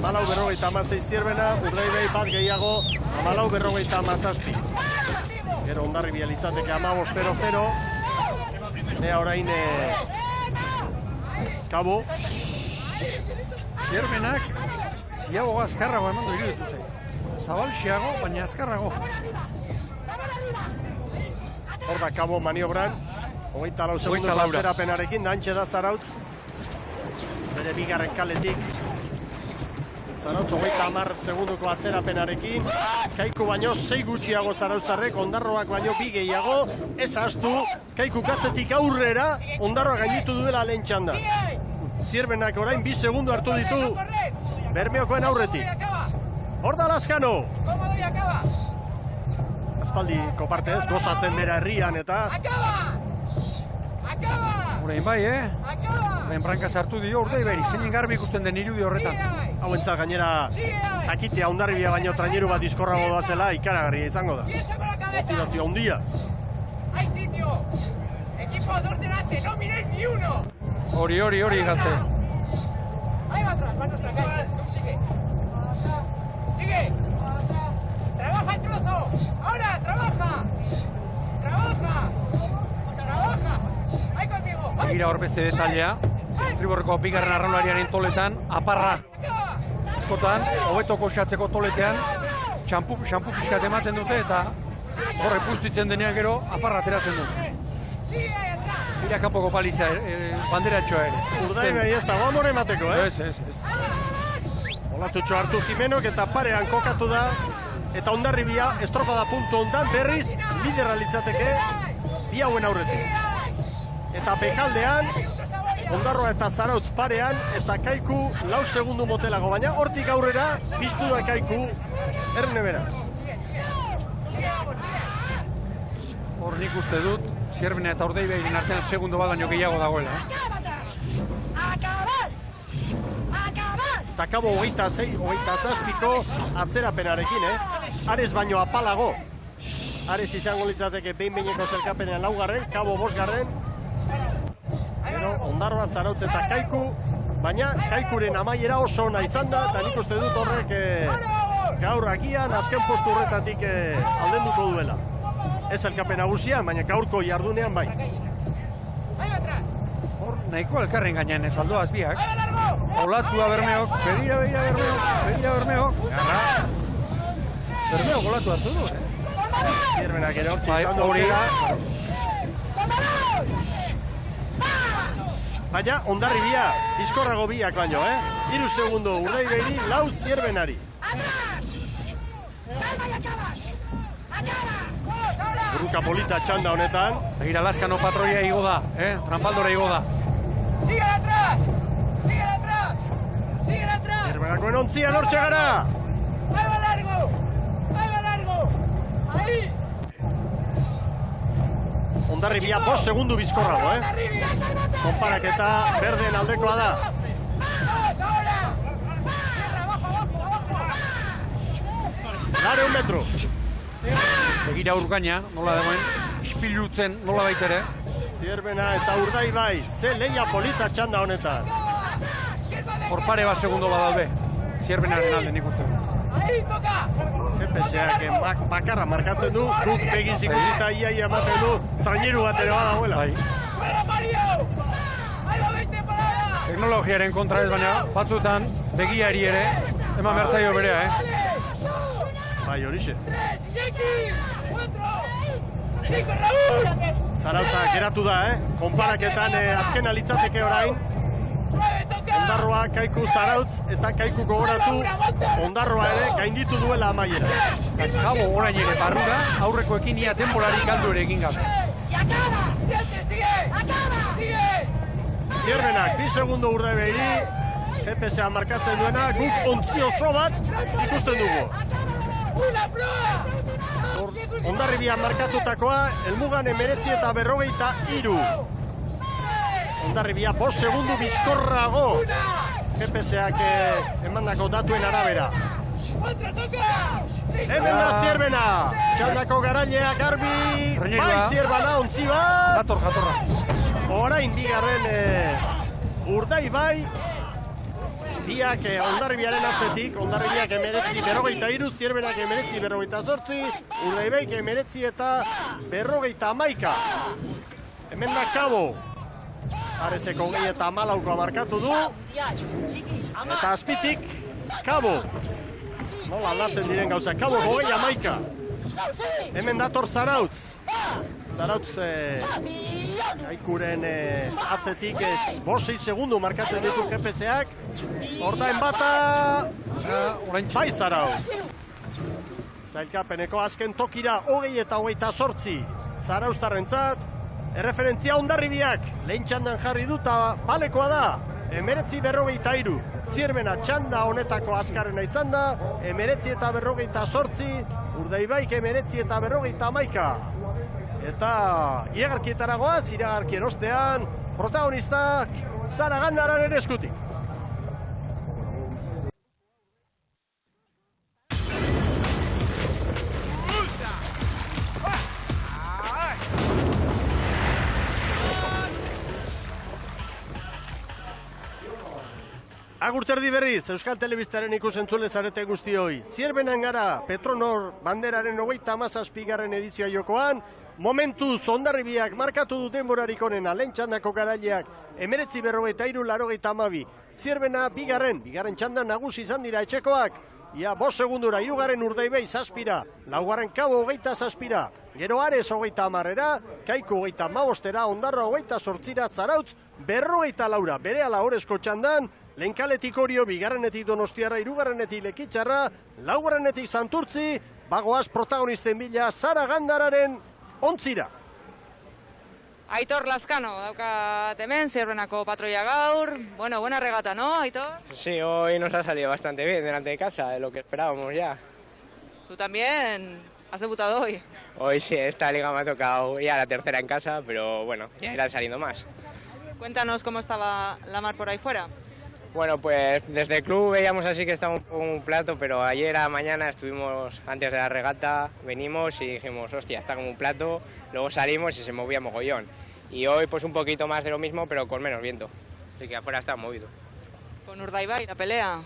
14:56 Zierbena, Urdaibai bat gehiago, 14:57. Gero Hondarribia litzateke 15-0-0. Nea orain Kabo. Zierbenak ziago azkarrago eman du iruditu zait. Zabalxiago, baina azkarrago. Hor da Kabo maniobran. 24 segundu atzerapenarekin, dantxe da Zarautz. Bere bigarren kaletik. Zarautz 30 segunduko atzerapenarekin. Kaiku baino 6 gutxiago Zarautzarrek, Ondarroak baino 2 gehiago. Ez astu, Kaiku katzetik aurrera, Ondarroa gainitu duela lehen txanda. Zierbenak orain 2 segundu hartu ditu Bermeokoen aurretik. Hor da Lazkano. Aspaldiko partez, gozatzen bera herrian eta... Horein bai, Horein branka sartu dio Urdaiberi, zeinen garbi ikusten den irudi horretan. Hau entzat gainera jakitea Hondarribia baino traineru bat diskorrago doazela ikaragarria izango da. Motivazio handia. Hay sitio. Equipo, 2 delante, no miréis ni uno. Hori, gazte. Ahí va atrás, va nuestra calle. Sigue. Sigue. Trabaja el trozo. Ahora, trabaja. Ahí conmigo. Segira hor beste detailea. Estriborreko bigarren arraunlariaren toletan, aparra. Askotan, hobeto koxatzeko toletean, xampu pixkat ematen dute eta horre puztitzen denean gero, aparra ateratzen du. Ira kanpoko paliza, banderatxoa ere. Urdaibai ez da, amore emateko, Ez. Olatutxo hartu Jimenok eta parean kokatu da. Eta Hondarribia estropada puntu ondan berriz liderra litzateke bi hauen aurretik. Eta bekaldean Ondarroa eta Zarautz parean eta Kaiku 4 segundu motelago, baina hortik aurrera piztu da Kaiku erne beraz. Hor nik uste dut, Zierbena eta Urdaibairen artean segundo bat baino gehiago dagoela. Eta Kabo 26-27ko atzerapenarekin, Ares baino apalago. Ares izango litzateke behin-behineko zelkapenean 4, Kabo 5. Gero, Ondarroa, Zarautz eta Kaiku, baina Kaikuren amaiera oso ona izan da, eta nik uste dut horrek gaur agian azken postu horretatik aldenduko duela. Ez elkapen nagusian, baina gaurko jardunean bai. Hor, nahiko elkarren gainean ez aldoaz biak. Olatua Bermeok, begira Bermeok. Bermeok olatu hartu du, Zierbenak ere hor txizando aurrera. Baina, Hondarribia, bizkorrago biak baino, 3 segundo Urdaibairi, 4 Zierbenari. Buruka polita txanda honetan. Begira, Lazkano patroia igo da, Trampaldora igo da. Sigue atrás. Síguela atrás. Síguela atrás. Zierbenako ontzia lortxe gara. Ahí va largo. Ahí va largo. Ahí. Hondarribia 5 segundu bizkorrago, Konparaketa berdeen aldekoa da. Vamos ahora. Tierra, abajo, abajo, abajo. 100 metro. Begira Urgaina, nola dagoen, ispilutzen nola baitere. Zierbena eta Urdaibai, ze leia polita txanda honetan. Hor pare bat segundo badaude, Zierbenaren alde nik uste. Ahí toca. GPS-ak bakarra markatzen du, guk begiz ikusita iaia ematen du, traineru bat ere badagoela. Fuera Mario. Ahí va 20 para allá. Teknologiaren kontra ez baina, batzutan begiari ere, eman bertzaio berea, Bai, horixe. 3, Iñaki. 4. 5, Raúl. Zarautza geratu da, Konparaketan azkena litzateke orain. Ondarroa, Kaiku, Zarautz eta Kaiku gogoratu Ondarroa ere gainditu duela amaiera. Kabo orain ere barrura, aurrekoekin ia denborari galdu ere egin gabe. Zierbenak 2 segundo Urdaibairi, GPS-a markatzen duena, guk ontzi oso bat ikusten dugu. Hondarribia markatutakoa, helmugan 19 eta 43. Hondarribia 5 segundu bizkorrago GPS-ak emandako datuen arabera. Hemen da Zierbena, txandako garailea garbi, bai Zierbana ontzi bat. Jatorra. Orain bigarren Urdaibai, biak Hondarribiaren atzetik, Hondarribiak 19:43, Zierbenak 19:48, Urdaibaik 19 eta 51. Hemen da Kabo. Arezeko 24 markatu du. Eta azpitik, Kabo. Nola aldatzen diren gauza, Kabo 21. Hemen dator Zarautz. Zarautz Kaikuren atzetik 5-6 segundu markatzen ditu GPS-ak. Hortain bata, bai Zarautz. Zailkapeneko azken tokira 20 eta 28. Zarauztarrentzat. Erreferentzia Hondarribiak, lehen txandan jarri duta palekoa da, 19:43. Zierbena txanda honetako azkarrena izan da, 19 eta 48, Urdaibaik 19 eta 51. Eta iragarkietara goaz, iragarkien ostean, protagonistak Zaragandararen eskutik. Agurterdi berriz, Euskal Telebistaren ikusentzule zarete guztioi. Zierbenan gara, Petronor banderaren 37. edizioa jokoan, momentuz Hondarribiak markatu du denborarik onena, lehen txandako garaileak 19:43-82. Zierbena bigarren txandan nagusi izan dira etxekoak, ia 5 segundura, 3. Urdaibai 7, 4. Kabo 27, gero Ares 30, Kaiku 35, Ondarroa 28, Zarautz 44, berehala Orezko txandan, Lehenkaletik Orio, bigarrenetik Donostiarra, 3. Lekitzarra, 4. Santurtzi, bagoaz protagonisten bila Zaragandararen ontzira. Aitor Lazkano, daukat hemen, Zierbenako patroia gaur. Bueno, buena regata, ¿no, Aitor? Sí, hoy nos ha salido bastante bien delante de casa, de lo que esperábamos ya. ¿Tú también has debutado hoy? Hoy sí, esta liga me ha tocado ya la tercera en casa, pero bueno, ya irán saliendo más. Cuéntanos cómo estaba la mar por ahí fuera. Bueno, pues desde el club veíamos así que estaba un plato, pero ayer a mañana estuvimos antes de la regata, venimos y dijimos, hostia, está como un plato, luego salimos y se movía mogollón. Y hoy pues un poquito más de lo mismo, pero con menos viento, así que afuera está movido. Con Urdaibai, la pelea,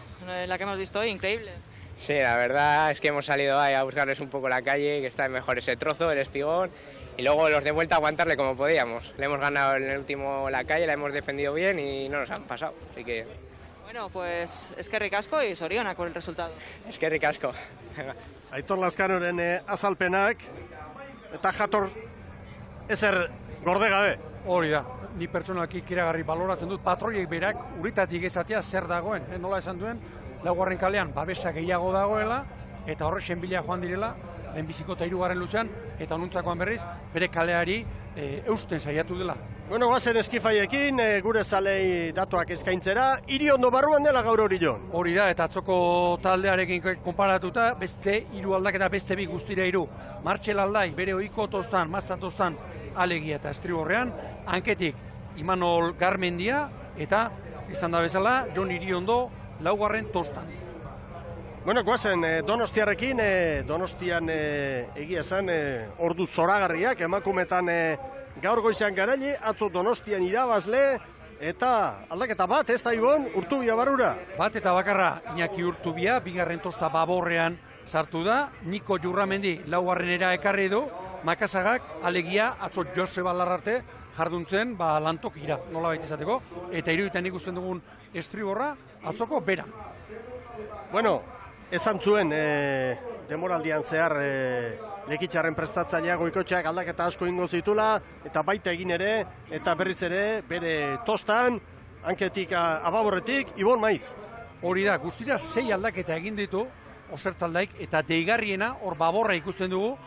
la que hemos visto hoy, increíble. Sí, la verdad es que hemos salido ahí a buscarles un poco la calle, que está mejor ese trozo, el espigón, y luego los de vuelta a aguantarle como podíamos. Le hemos ganado en el último la calle, la hemos defendido bien y no nos han pasado, así que... Bueno, pues eskerrik asko y zorionak por el resultado. Eskerrik asko. Aitor Lazkanoren azalpenak, eta jator ezer gorde gabe. Hori da, ni pertsonalki kiragarri baloratzen dut, patroiek berak uritatik ezatea zer dagoen, nola esan duen, 4. kalean babesa gehiago dagoela, eta horrexen bila joan direla, lehenbiziko eta hirugarren luzean, eta onuntzakoan berriz, bere kaleari eusten saiatu dela. Bueno, guazen eskifaiekin, gure zalei datuak eskaintzera, Iriondo barruan dela gaur Orion. Hori da, eta atzoko taldearekin konparatuta, beste hiru aldaketa, beste bi guztira hiru. Martxel Aldai, bere ohiko tostan, mazatostan, alegia eta estriborrean, hanketik Imanol Garmendia, eta izan da bezala, Jon Iriondo, laugarren tostan. Bueno, guazen, Donostiarrekin, Donostian egia esan, ordu zoragarriak, emakumetan gaur goizean garaile, atzo Donostian irabazle, eta aldaketa bat, ez da Ibon, Urtubia barrura? Bat eta bakarra, Iñaki Urtubia, bigarren tosta Baborrean sartu da, Niko Jurramendi laugarrenera ekarri du, Makazagak alegia atzo Joseba Larrarte jarduntzen lantokira, nola baita izateko, eta iruditan ikusten dugun estriborra, atzoko bera. Bueno, esan zuen, demoraldian zehar Lekitxarren prestatzailea Goikotxeak aldaketa asko ingo zitula, eta baita egin ere, eta berriz ere, bere tostan, hanketik Ababorretik, Ibon Maiz. Hori da, guztira 6 aldaketa egin ditu, Osertzaldaik, eta deigarriena, hor Baborra ikusten dugu,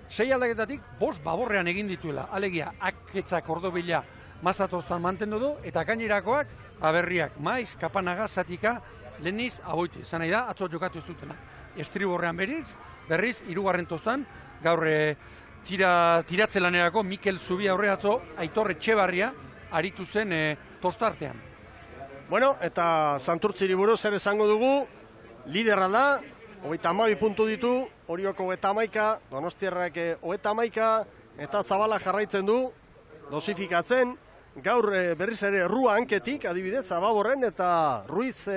6 aldaketatik 5 Baborrean egin dituela. Alegia, Aketzak Ordobila Mazatostan mantendu du, eta gainerakoak, berriak, Maiz, Kapanaga, Zatika, Leniz, Aboiti. Zan nahi da, atzo jokatu ez dutena. Estriborrean berriz, hirugarren tostan, gaur tiratzelanerako Mikel Zubia aurre atzo, Aitor Etxebarria, aritu zen tostartean. Bueno, eta Santurtziri buruz zer esango dugu, liderra da, 32 puntu ditu, Orioko 31, Donostiarrak 31, eta Zabala jarraitzen du, dosifikatzen, gaur berriz ere Rua hanketik, adibidez, Zababorren eta Ruiz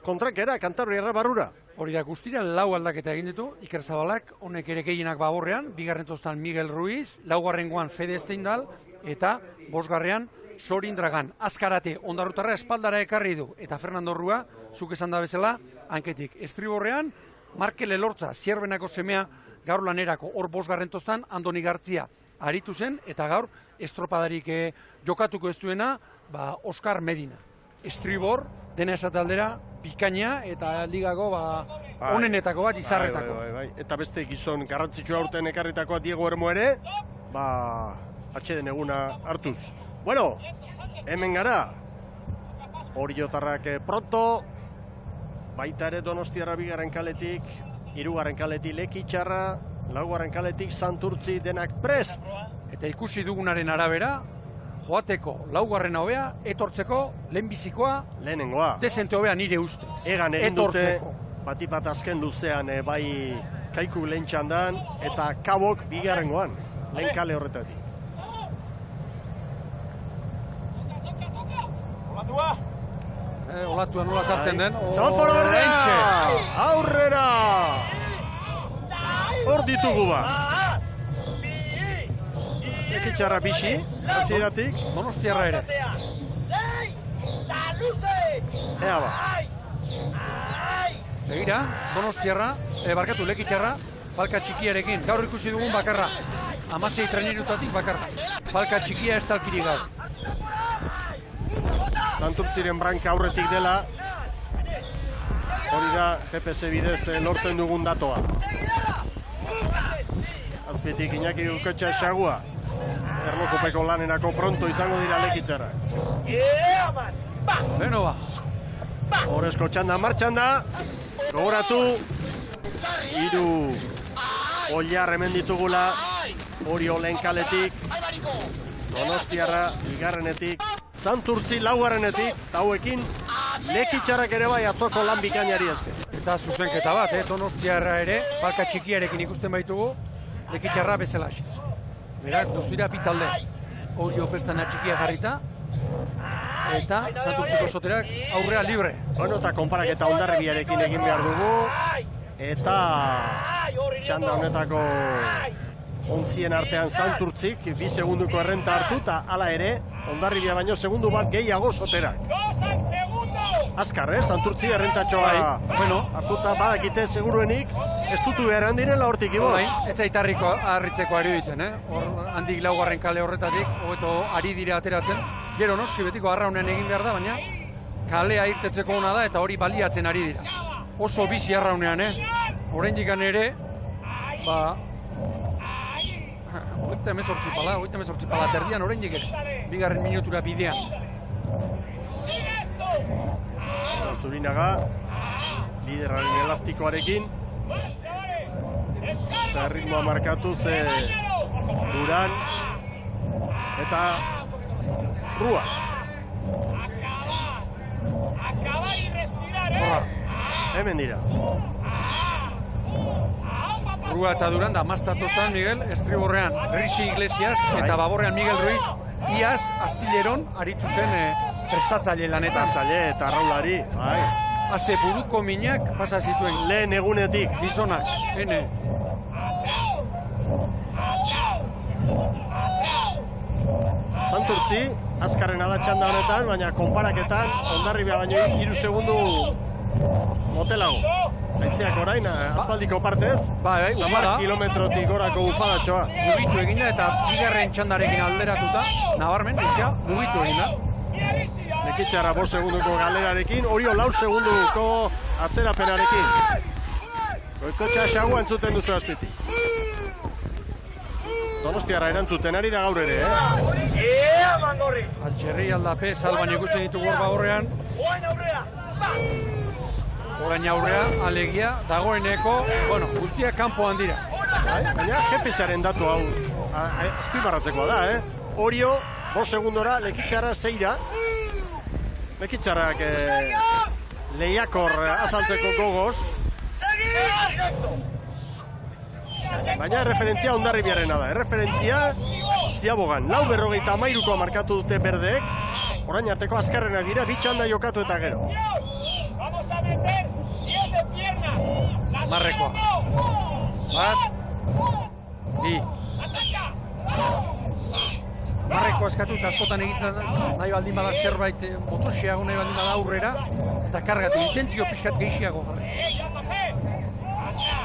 kontrakera, Kantabriarra barrura. Hori da, guztira 4 aldaketa egin ditu, Iker Zabalak, honek ere gehienak Baborrean, bigarren tostan Miguel Ruiz, laugarrengoan Fede Steindal, eta 5garrean Sorin Dragan. Azkarate, Ondarrutarra espaldara ekarri du, eta Fernando Rua, zuk esan da bezala, hanketik. Estriborrean, Markel Elortza, Zierbenako semea, gaur lanerako, hor 5garren tostan, Andoni Gartzia aritu zen, eta gaur estropadarik jokatuko ez duena, Oskar Medina. Estribor, dena esate aldera, bikaina eta ligako onenetako bat izarretako. Eta beste gizon garrantzitsua aurten ekarritakoa Diego Ermo ere, atxeden eguna hartuz. Bueno, hemen gara, Oriotarrak pronto, baita ere Donostiarra 2. kaletik, 3. kaletik Lekitxarra, 4. kaletik Santurtzi denak prest. Eta ikusi dugunaren arabera, joateko 4. hobea, etortzeko lehenbizikoa, lehenengoa. Dezente hobea nire ustez. Egan egin dute, batipat azken luzean, bai Kaiku lehen txandan, eta Kabok 2. lehen kale horretatik. Olatua nola sartzen den. Zamforo berdea! Aurrera! Hor ditugu Lekitxarra bixi, hasieratik. Donostiarra ere. Ea Begira, Donostiarra, Lekitxarra, palka txikiarekin. Gaur ikusi dugun bakarra. 16 trainerutatik bakarra. Palka txikia ez talkiri gaur. Santurtziren branka aurretik dela, hori da GPS bidez lortzen dugun datoa. Azpitik Iñaki Ukotxa Xagua, Erlokupeko lanerako pronto izango dira Lekitxarra. Beno Horrezko txanda martxan da, gogoratu, 3 Ollar hemen ditugula, Orio lehen kaletik, Donostiarra 2. Santurtzi 4. hauekin Lekitxarrak ere bai atzoko lan bikainari esker. Eta zuzenketa bat, Donostiarra ere, palka txikiarekin ikusten baitugu, Lekitxarra bezala. Berak, guztira pitalde. Orio pestana txikia jarrita, eta Santurtziko soterak aurrea libre. Bueno, eta konparaketa Hondarribiarekin egin behar dugu, eta txanda honetako ontzien artean Santurtzik, 2 segunduko errenta hartu, eta hala ere, Hondarribia baino segundu bat gehiago soterak. Azkar, Santurtzi errentatxoa hartuta badakite seguruenik, ez dutu behar handirela hortik Ibon. Ez zaitarriko harritzeko ari ditzen, hor handik 4. kale horretatik, hobeto ari dira ateratzen. Gero noski betiko arraunean egin behar da, baina kalea irtetzeko ona da eta hori baliatzen ari dira. Oso bizi arraunean, oraindik ere Hogeita hemezortzi pala, terdian oraindik ere, bigarren minutura bidean. Zurinaga, lideraren elastikoarekin, eta ritmoa markatuz Duran eta Rua. Hemen dira. Rua eta Duran da maztatotan Miguel, estriborrean Rixi Iglesias eta baborrean Miguel Ruiz, iaz Astilleron aritu zen prestatzaile lanetan. Prestatzaile eta arraulari, bai. Haze buruko minak pasa zituen. Lehen egunetik. Gizonak, hene. Santurtzi, azkarrena da txanda honetan, baina konparaketan, Hondarribia baino 3 segundu motelago. Aitziak orain, aspaldiko partez, 10 kilometrotik gorako ufadatxoa. Mugitu eginda eta bigarren txandarekin alderatuta, nabarmen, mugitu eginda. Lekitxarra 5 segunduko galerarekin, Orio 4 segunduko atzerapenarekin. Goikotxa xagua entzuten duzu azpiti. Donostiarra erantzuten ari da gaur ere, Altxerri aldape, salban ikusten ditugu hor bagorrean. Orain aurrea, alegia, dagoeneko, guztiak kanpoan dira. Baina GPS-aren datu hau azpimarratzekoa da, Orio 5 segundora, Lekitxarra 6ra. Lekitxarrak lehiakor azaltzeko gogoz. Baina erreferentzia Hondarribiarena da. Erreferentzia Ziabogan. 4:43 markatu dute berdeek. Orain arteko azkarrenak dira, 2 txanda jokatu eta gero. Marrekoa. Bat. Bi. Marreko eskatu eta askotan egiten nahi baldin bada zerbait motoxeago nahi baldin bada aurrera eta kargatu, intentzio pixkat gehiago jarri.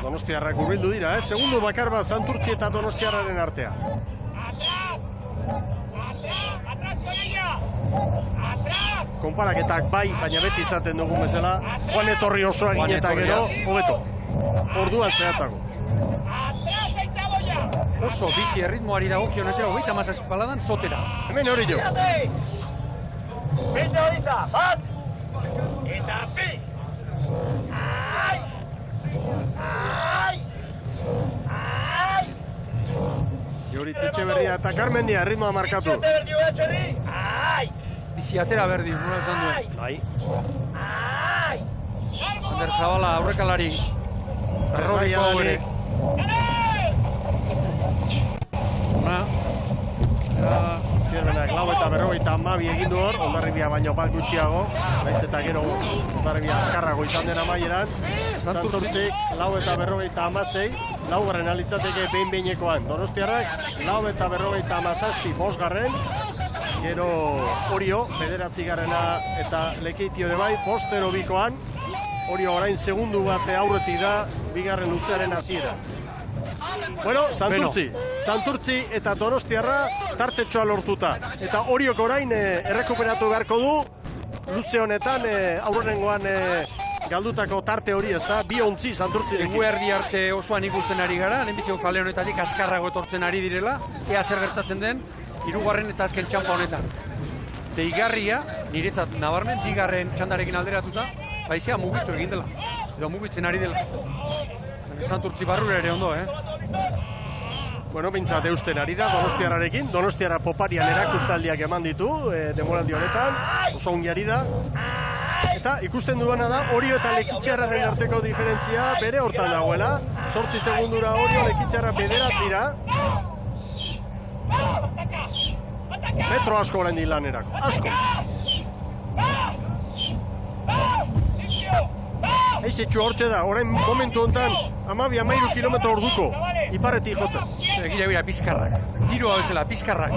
Donostiarrak hurbildu dira, segundu bakar bat Santurtzi eta Donostiarraren artea. Konparaketak bai, baina beti izaten dugun bezala, Juan etorri osoa egin eta gero, hobeto. Orduan zehatzako. Oso bizi erritmoari dagokion ez dira, 37 paladan sotera. Hemen hori jo. Beste horitza, bat! Eta bi! Ai! Ai! Ai! Joritz Etxeberria eta Karmendia erritmoa markatu. Ai! Bizi atera berdi, nola esan duen. Bai. Ai! Ander Zabala aurrekalari. Errobiko horrek. Zierbenak 4:42 egin du hor, Hondarribia baino bat gutxiago, naiz eta gero Hondarribia azkarrago izan den amaieran. Santurtzik 4:56, laugarren alitzateke behin-behinekoan. Donostiarrak 4:57, 5garren, gero Orio, 9garrena eta Lekeitio de bai, 5:02koan. Orio orain segundu bat aurretik da, bigarren luzearen hasiera. Bueno, Santurtzi eta Donostiarra tartetxoa lortuta. Eta Oriok orain errekuperatu beharko du, luze honetan aurrenengoan galdutako tarte hori, ez da, 2 ontzi Santurtzirekin. Eguerdi arte osoan ikusten ari gara, lehenbiziko kale honetatik azkarrago etortzen ari direla, ea zer gertatzen den, 3. eta azken txampa honetan. Deigarria, niretzat nabarmen, 2. txandarekin alderatuta, baizea mugitu egin dela, edo mugitzen ari dela. Santurtzi barrura ere ondo, Bueno, bintzat eusten ari da Donostiarrarekin. Donostiarra poparian erakustaldiak eman ditu, demoraldi honetan, oso ongi ari da. Eta ikusten duena da, Orio eta Lekitxarraren arteko diferentzia bere hortan dagoela. 8 segundura Orio, Lekitxarra 9-ra. Metro asko oraindik lanerako, asko. Eizetxu hortxe da, orain momentu honetan 12-13 kilometro orduko, iparretik jotzen. Egira, bizkarrak, tiroa bezala, bizkarrak.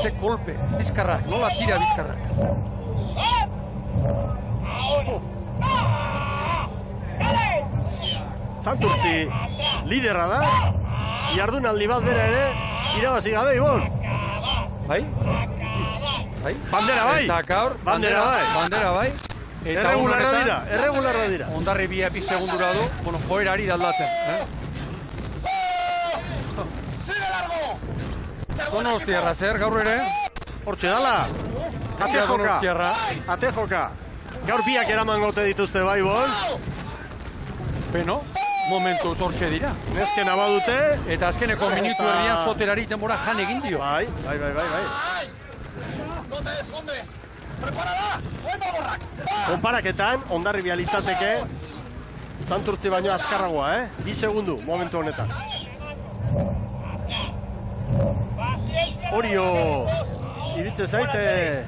Ze kolpe, bizkarrak, nola tira bizkarrak. Santurtzi lidera da, jardunaldi bat bera ere, irabazi gabe, Ibon. Bai? Bandera bai! Eta gaur, bandera bai. Erregularra dira. Hondarribia 2 segundura du, joerari daldatzen. Donostiarra zer gaur ere? Hortxe dala. Ate joka. Gaur biak eraman gote dituzte bai, Bon. Beno, momentu zortxe dira. Nezken abadute. Eta azkeneko minutu erdian Zoterari denbora jan egin dio. Bai. Konparaketan, Hondarribia litzateke Santurtzi baino azkarragoa, 2 segundu momentu honetan. Orio iritze zaite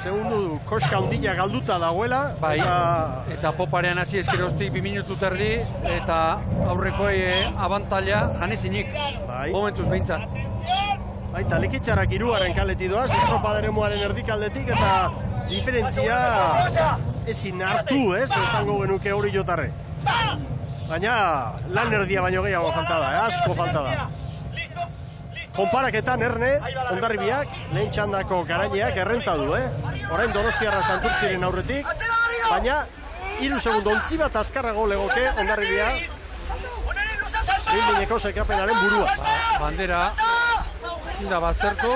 segundu koska hundila galduta dagoela. Bai, eta poparean hasi ezkeroztik 2 minutu terdi eta aurrekoei abantaila janezinik. Momentuz behintzat. Baita, Lekitxarrak 3. kaleti doaz, estropaderemuaren erdikaldetik eta diferentzia ezin hartu, esango genuke hori jotarre. Baina lan erdia baino gehiago falta da, asko falta da. Konparaketan Erne, Hondarribiak, lehen txandako garaileak errenta du, Orain Donostiarra Santurtziren aurretik, baina 3 segundo ontzi bat azkarrago legoke Hondarribia Bildineko sekapenaren burua. Bandera da baztertu,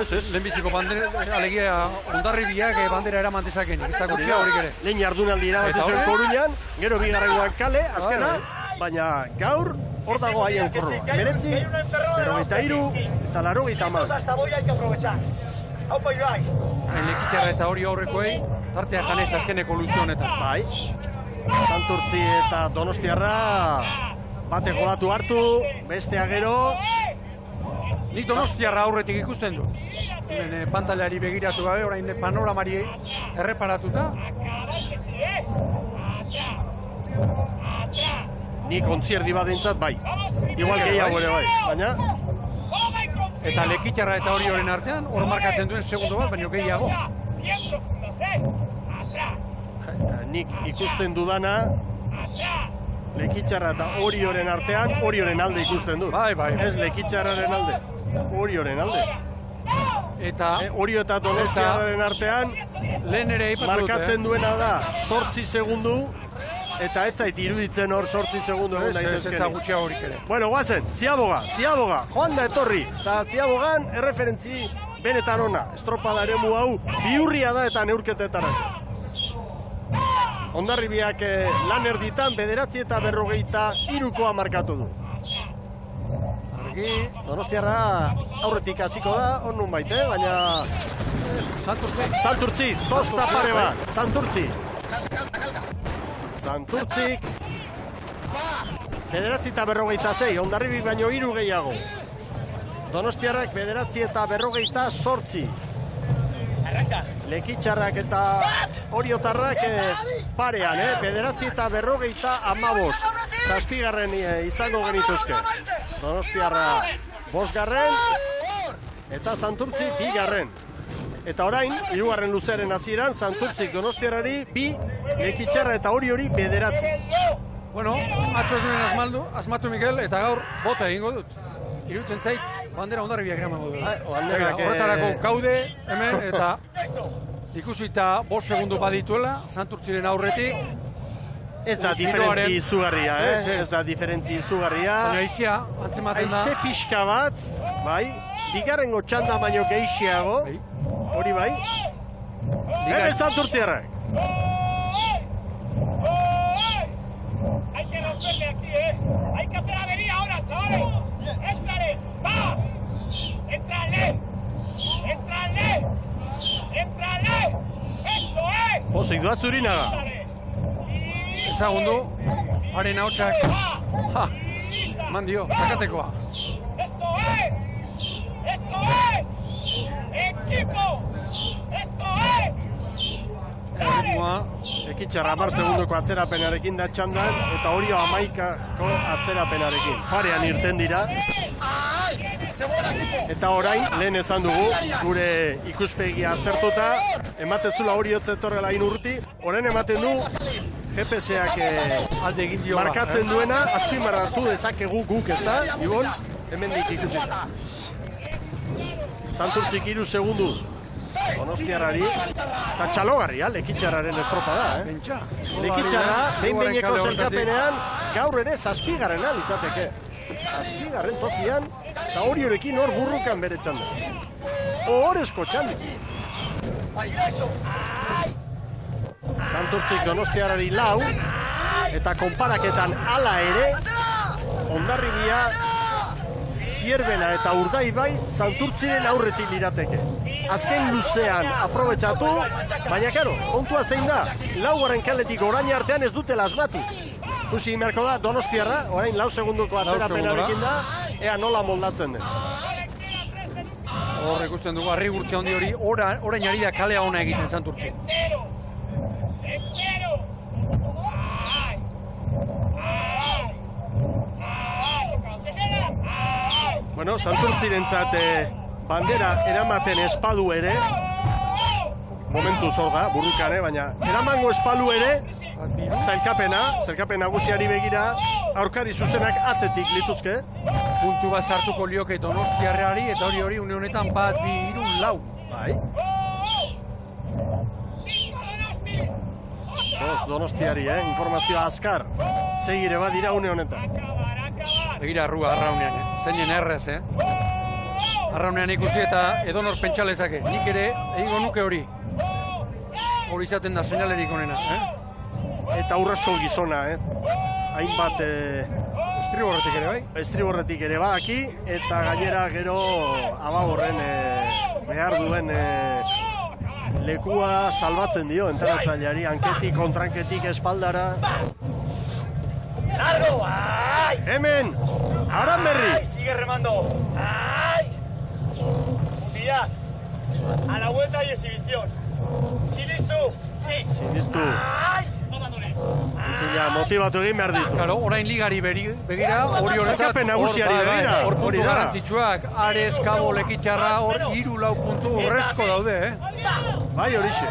lehenbiziko bandera, alegia Hondarribiak bandera eraman dezakenik, ez da gutxia horik ere. Lehen jardunaldi irabazitzen Koruñan, gero bigarrengoan kale, azkena, baina gaur hor dago haien korroa. 19, 43 eta 80. Lekitxarra eta hori aurrekoei, tartea janez azkeneko luzio honetan. Bai, Santurtzi eta Donostiarra bate golatu hartu, bestea gero. Nik Donostiarra aurretik ikusten dut. Pantalari begiratu gabe, orain panoramari erreparatuta. Nik ontzierdi bat dintzat, bai. Igual gehiago ere bai, baina... Eta Lekitxarra eta Orioren artean, hor markatzen duen segundo bat, baina gehiago. Nik ikusten dudana, Lekitxarra eta Orioren artean, Orioren alde ikusten dut. Bai. Ez Lekitxarraren alde. Orioren alde. Eta Orio eta Donostiarraren artean markatzen duena da 8 segundu eta ez zait iruditzen hor 8 segundu egun daitezkenik. Ez gutxia horik ere. Bueno, guazen, Ziaboga, joan da etorri. Eta Ziabogan erreferentzi benetan ona. Estropada eremu hau bihurria da eta neurketetara. Hondarribiak lan erditan 9 eta 53 markatu du. Donostiarra aurretik hasiko da, hor nun baite, baina... Santurtzi, tosta pare bat, Santurtzik 9 eta 56, Hondarribik baino 3 gehiago. Donostiarrak 9 eta 58. Lekitxarrak eta Oriotarrak parean, 9 eta 55. Zazpigarren izango genituzke. Donostiarra 5. eta Santurtzi 2. Eta orain, 3. luzearen hasieran, Santurtzik Donostiarrari 2, Lekitxarra eta Oriori 9. Bueno, atzo ez duen asmatu Mikel, eta gaur bota egingo dut. Irutzen zait, bandera Hondarribiak eramango du. Horretarako kaude, hemen, eta ikusi eta 5 segundu badituela, Santurtziren aurretik. Ez da diferentzi izugarria, ez da diferentzi izugarria. Baina aizia, antzematen da. Aize pixka bat, bai, bigarrengo txanda baino gehiago, hori bai. Hemen Santurtziarrak. Hay que romperle aquí, hay que hacer avería ahora, chavales. ¡Entrale! ¡Va! ¡Entrale! ¡Eso es! Pozik doaz Zurinaga. Ezagundu, haren ahotsak, mandio, takatekoa. ¡Esto es! ¡Equipo! ¡Esto es! Erritmoa. Lekitxarra 10 segundoko atzerapenarekin da txandan, eta Orio 11ko atzerapenarekin. Parean irten dira. Eta orain, lehen esan dugu, gure ikuspegia aztertuta, ematetzula Orio zetorrela urti, orain ematen du, GPS-ak markatzen duena, azpimarratu dezakegu guk, ez da, Ibon, hemendik ikusita. Santurtzik 3 segundu Donostiarrari, eta txalogarria, Lekitxarraren estropa da, Lekitxarra, behin-behineko zelkapenean, gaur ere 7. litzateke. 7. tokian, Eta Oriorekin hor burrukan bere txanda. Ohorezko txanda. Santurtzik Donostiarari 4, eta konparaketan hala ere, Hondarribia, Zierbena eta Urdaibai Santurtziren aurretik lirateke. Azken luzean aprobetxatu, baina karo, kontua zein da, 4. kaletik orain artean ez dutela asmatu. Kusi merko da Donostiarra, orain 4 segunduko atzerapenarekin da, ea nola moldatzen den. Hor ikusten dugu, harri gurtzea handi hori, orain ari da kalea ona egiten Santurtzi. Bueno, Santurtzirentzat bandera eramaten espadu ere, momentu zor da, burrukan, baina eramango espadu ere, zailkapen nagusiari begira, aurkari zuzenak atzetik lituzke. Puntu bat sartuko lioke Donostiarrari, eta hori une honetan 1, 2, 3, 4. Bai. Donostiari, informazioa azkar, segire bat dira une honetan. Begira arrua arraunean, zeinen errez, Arraunean ikusi eta edonor pentsa lezake. Nik ere egingo nuke hori. Hori izaten da seinalerik onena, Eta urrezko gizona, hainbat estriborretik ere bai? Estriborretik ere badaki, eta gainera gero Ababorren behar duen lekua salbatzen dio entrenatzaileari, hanketik, kontranketik, espaldara. ¡Largo! ¡Ay! Hemen, Aranberri. ¡Ay! Sigue remando. ¡Ay! Unidad. A la vuelta y exhibición. ¿Sinistu? Sí. Sinistu. ¡Ay! No abandones. Antila, motibatu egin behar ditu. Claro, orain ligari begira, hori honetzat. Zalkapen nagusiari begira, hor puntu garrantzitsuak, Ares, Kabo, Lekitxarra, hor 3-4 puntu urrezko daude, Bai, horixe.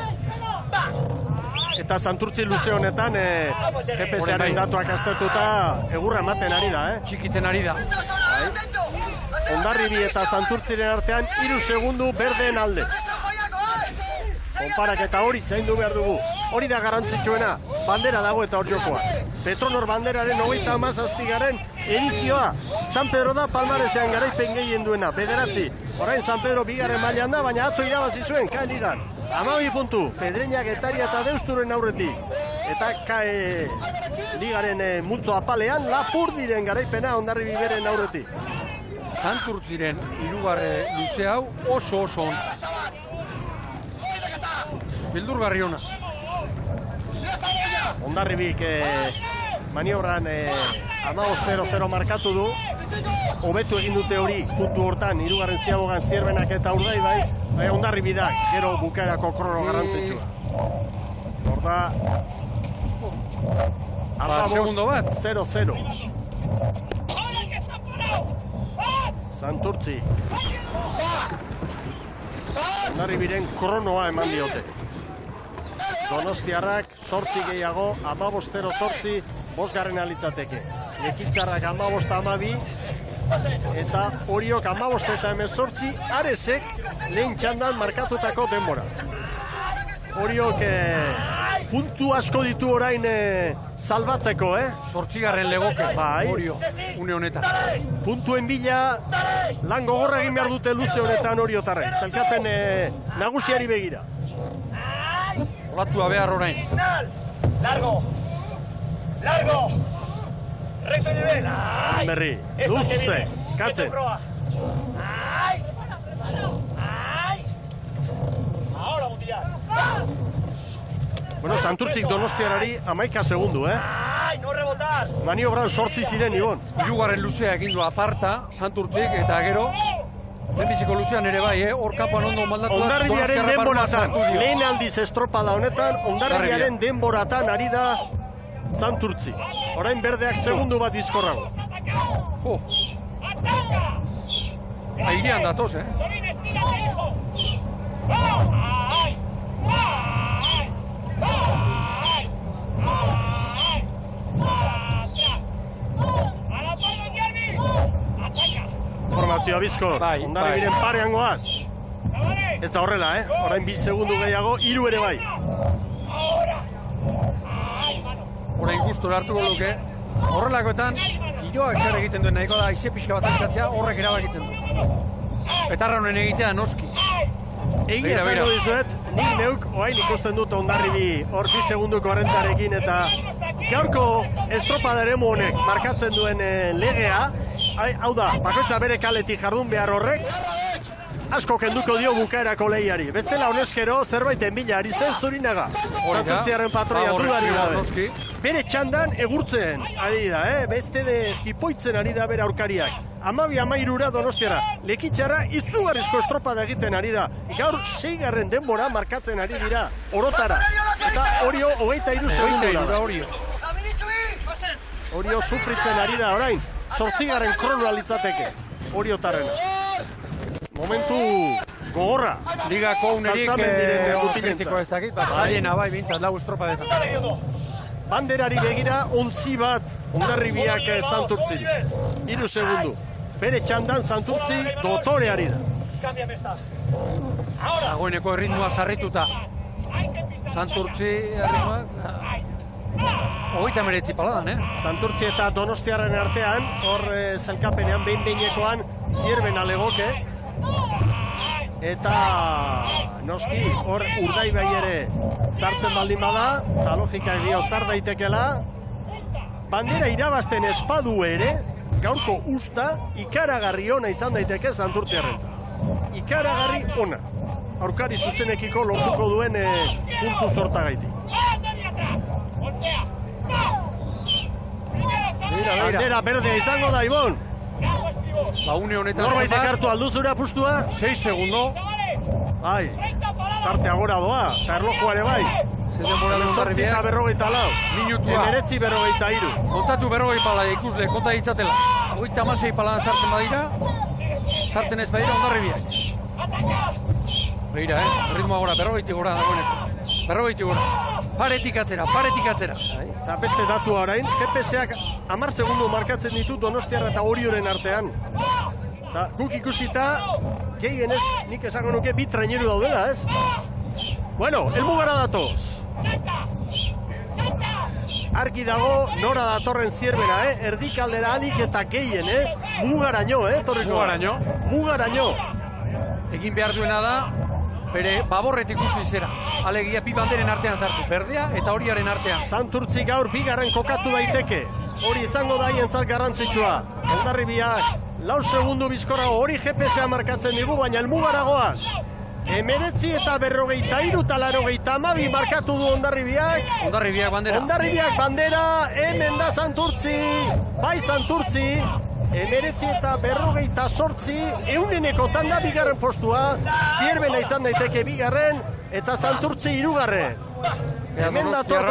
Eta Santurtzi luze honetan GPS-aren datuak aztertuta egurra ematen ari da, Txikitzen ari da. Hondarribi eta Santurtziren artean 3 segundu berdeen alde. Konparaketa hori zaindu behar dugu. Hori da garrantzitsuena, bandera dago eta hor jokoa. Petronor banderaren 37. edizioa. San Pedro da palmaresean garaipen gehien duena, 9. Orain San Pedro 2. mailan da, baina atzo irabazi zuen Kaeligan. 12 puntu, Pedreña, Getaria eta Deusturen aurretik. Eta ligaren multzo apalean, Lapurdiren garaipena Hondarribi beren aurretik. Santurtziren 3. luze hau oso on. Bildurgarri ona. Hondarribik maniobran 15-0 markatu du. Hobetu egin dute hori puntu hortan, 3. ziabogan Zierbenak eta Urdaibai. Hondarribi da, gero bukaerako krono garrantzitsua. Horda, segundo bat. 0-0. Santurtzi. Hondarribiren kronoa eman diote. Donostiarrak 8 gehiago, 15-0 5. alitzateke. Lekitxarrak 15-12, eta Oriok 15-18, Aresek lehen txandan markatutako denbora. Oriok puntu asko ditu orain salbatzeko, 8. legoke, bai. Orio, une honetan. Puntuen bila, lan gogorra egin behar dute luze honetan Oriotarrek. Zailkapen nagusiari begira. Olatua behar orain. Largo. Largo. Recto nivel. Berri, luze, eskatzen. Ay. Ay. Ahora mutillar. Bueno, Santurtzik Donostiarari 11 segundu, Ay, no rebotar. Maniobran 8 ziren, Ibon. 3. luzea egin du aparta, Santurtzik, eta gero, lehenbiziko luzean ere bai, hor kapan ondo maldatu. Hondarribiaren denboratan, lehen aldiz estropada honetan, Hondarribiaren denboratan ari da Santurtzi. Orain berdeak segundu bat bizkorrago. Airean datoz, Formazioa bizkor, Hondarribiren parean goaz. Ez da horrela, orain 2 segundu gehiago, 3 ere bai. Orain gustora hartuko luke. Horrelakoetan, giroak zer egiten duen nahiko da, aize pixka bat altxatzea horrek erabakitzen du. Petarra honen egitea noski. Egia esango dizuet, nik neuk oain ikusten dut Hondarribi hor 2 segunduko errentarekin eta gaurko estropada eremu honek markatzen duen legea, hau da, bakoitza bere kaletik jardun behar horrek, asko kenduko dio bukaerako lehiari. Bestela honezkero zerbaiten bila ari zen Zurinaga. Santurtziaren patroia dudari gabe. Bere txandan egurtzen ari da, beste de jipoitzen ari da bere aurkariak. 12-13 Donostiara. Lekitxarra izugarrizko estropada egiten ari da. Gaur 6. denbora markatzen ari dira orotara. Eta Orio 23 segundu da. Orio sufritzen ari da orain. 8. kronoa litzateke. Oriotarrena. Momentu gogorra. Ligako unerik kritiko ez dakit, zailena bai bintzat lau estropadetan. Banderari begira ontzi bat Hondarribiak Santurtziri. 3 segundu. Bere txandan Santurtzi dotoreari da. Dagoeneko erritmoa sarrituta. Santurtzi erritmoak 39 paladan, Santurtzi eta Donostiarren artean, hor zelkapenean behin-behinekoan Zierben alegoke. Eta noski hor Urdaibai ere sartzen baldin bada, eta logika dio zar daitekela. Bandera irabazten espadu ere, gaurko usta ikaragarri ona izan daiteke Santurtziarrentzat. Ikaragarri ona. Aurkari zuzenekiko lortuko duen puntu sortagaitik. Bandera berdea izango da, Ibon. Une honetan norbait ekartu alduzura pustua? 6 segundo. Bai, tarte agora doa, eta erlojoa ere bai. 19 eta 44. Minutua. 19:43. Kontatu 40 pala ikusle, konta ditzatela. 36 paladan sartzen badira, sartzen ez badira Hondarribiak. Begira, ritmoa gora, 40 gora dagoeneko. 40 gora. Paretik atzera. Eta beste datua orain, GPS-ak 10 segundu markatzen ditu Donostiarra eta Orioren artean. Eta guk ikusita, gehienez, nik esango nuke 2 traineru daudela, ez? Bueno, helmugara datoz. Argi dago nora datorren Zierbena, erdikaldera alik eta gehien, mugaraino, torriko. Mugaraino. Egin behar duena da, bere baborretik utzi zera. Alegia bi banderen artean sartu, berdea eta Horiaren artean. Santurtzi gaur 2. kokatu daiteke. Hori izango da hientzat garrantzitsua. Hondarribiak 4 segundu bizkorrago, hori GPS-a markatzen digu, baina helmugara goaz. 19 eta 43 eta 82 markatu du Hondarribiak. Hondarribiak bandera, hemen da Santurtzi. Bai Santurtzi. 19 eta 48, ehunenekotan da 2. postua, Zierbena izan daiteke 2. eta Santurtzi 3. Hemen dator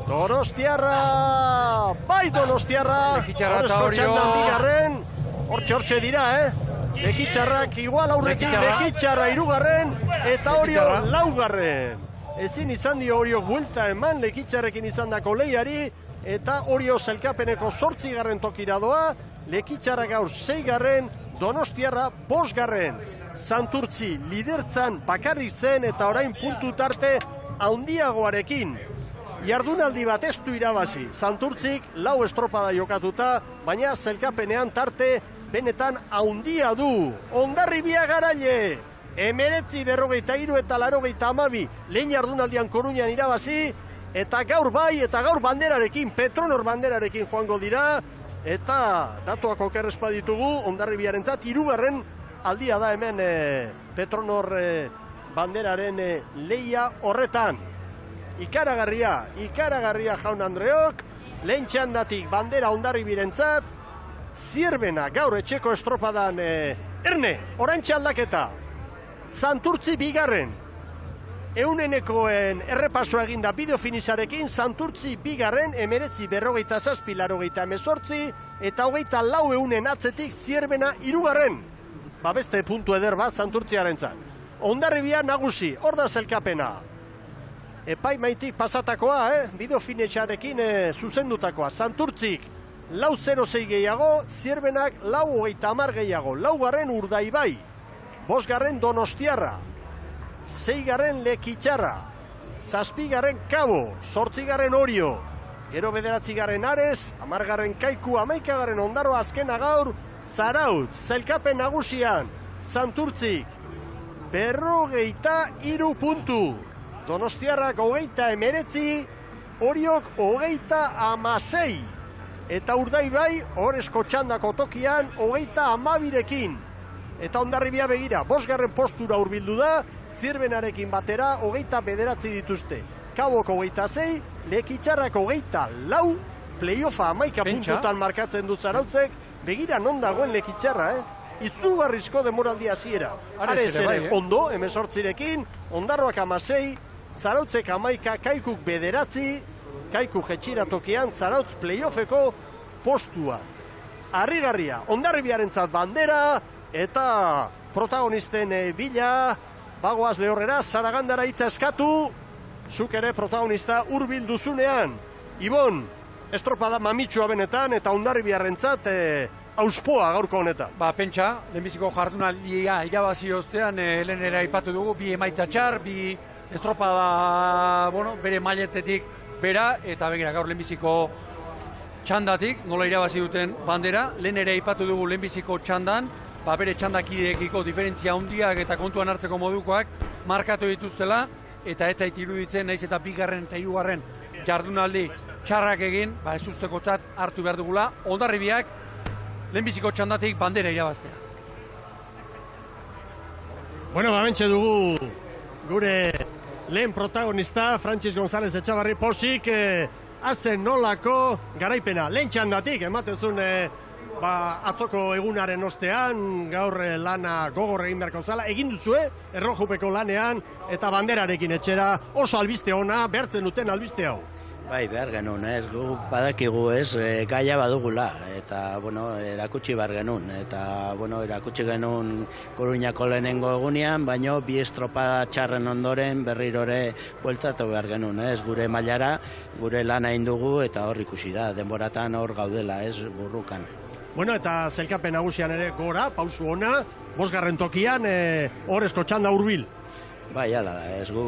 Donostiarra. Bai Donostiarra. Horrezko txandan 2. Hortxe dira, Lekitxarrak igual aurretik, Lekitxarra 3. eta Orio 4. Ezin izan dio Orio buelta eman, Lekitxarrekin izan dako lehiari, eta Orio zelkapeneko 8. tokira doa, Lekitxarra gaur 6. Donostiarra 5. Santurtzi lidertzan bakarrik zen eta orain puntu tarte handiagoarekin. Jardunaldi bat ez du irabazi. Santurtzik 4 estropada jokatuta, baina zelkapenean tarte benetan handia du. Hondarribia garaile! 19:43 eta 82 lehen jardunaldian Koruñan irabazi, eta gaur bai, eta gaur banderarekin, Petronor banderarekin joango dira, eta datuak okerrezpa ditugu, Hondarribiarentzat 3. aldia da hemen Petronor banderaren lehia horretan. Ikaragarria jaun Andreok, lehen txandatik bandera Hondarribiarentzat, Zierbena gaur etxeko estropadan erne, orantxe aldaketa, Santurtzi 2. Eunenekoen errepasoa eginda bideo finisarekin, Santurtzi 2. 19:87, eta 24 eunen atzetik Zierbena 3. Beste puntu eder bat Santurtziarentzat. Hondarribia nagusi, hor da zelkapena. Epaimaitik pasatakoa, bideo finisarekin zuzendutakoa. Santurtzik 4:06 gehiago, Zierbenak 4:30 gehiago. 4. Urdaibai, 5. Donostiarra, 6. Lekitxarra, 7. Kabo, 8. Orio, Gero 9. Ares, 10. Kaiku, 11. Ondarroa azkena gaur, Zarautz, zailkapen nagusian, Santurtzik, 53 puntu. Donostiarrak 39, Oriok 36. Eta Urdaibai, Oresko txandako tokian, 32rekin. Eta Hondarribia begira, 5. postura hurbildu da, Zirbenarekin batera, 29 dituzte. Kabok 26, Lekitxarrak 24, playoffa 11 puntutan markatzen du Zarautzek, begira non dagoen Lekitxarra, izugarrizko demoraldi hasiera. Ares ere ondo, 18rekin, Ondarroak 16, Zarautzek 11, Kaikuk 9, Kaiku jetxiratokian Zarautz playoffeko postua. Harrigarria, Hondarribiarentzat bandera eta protagonisten bila, bagoaz lehorrera, Zaragandara hitza eskatu, zuk ere protagonista hurbil duzunean. Ibon, estropada mamitsua benetan eta Hondarribiarentzat auspoa gaurko honetan. Pentsa, lehenbiziko jardunaldia irabazi ostean, helenera aipatu dugu, bi emaitza txar, bi estropada, bere mailetetik bera, eta begira gaur lehenbiziko txandatik, nola irabazi duten bandera, lehen ere aipatu dugu lehenbiziko txandan, bere txandakideekiko diferentzia handiak eta kontuan hartzeko modukoak markatu dituztela, eta ez zait iruditzen, naiz eta 2. eta 3. jardunaldi txarrak egin, ez usteko txat hartu behar dugula, Hondarribiak lehenbiziko txandatik bandera irabaztea. Bentxe dugu gure lehen protagonista, Frantxis González Etxabarri, posik hazen nolako garaipena. Lehen txandatik, ematen zuen atzoko egunaren ostean, gaur lana gogor egin beharko zala, egin duzue, errojupeko lanean, eta banderarekin etxera, oso albiste ona, behartzen duten albiste hau. Bai, behar genuen, gu badakigu gaia badugula, eta, erakutsi behar genuen, eta, erakutsi genuen Koruñako lehenengo egunean, baino bi estropada txarren ondoren berrirore bueltatu behar genuen, gure mailara, gure lana indugu, eta hor ikusi da, denboratan hor gaudela, burrukan. Eta zelkapen nagusian ere gora, pausu ona, 5. tokian, Oresko txanda hurbil. Bai, ala da, gu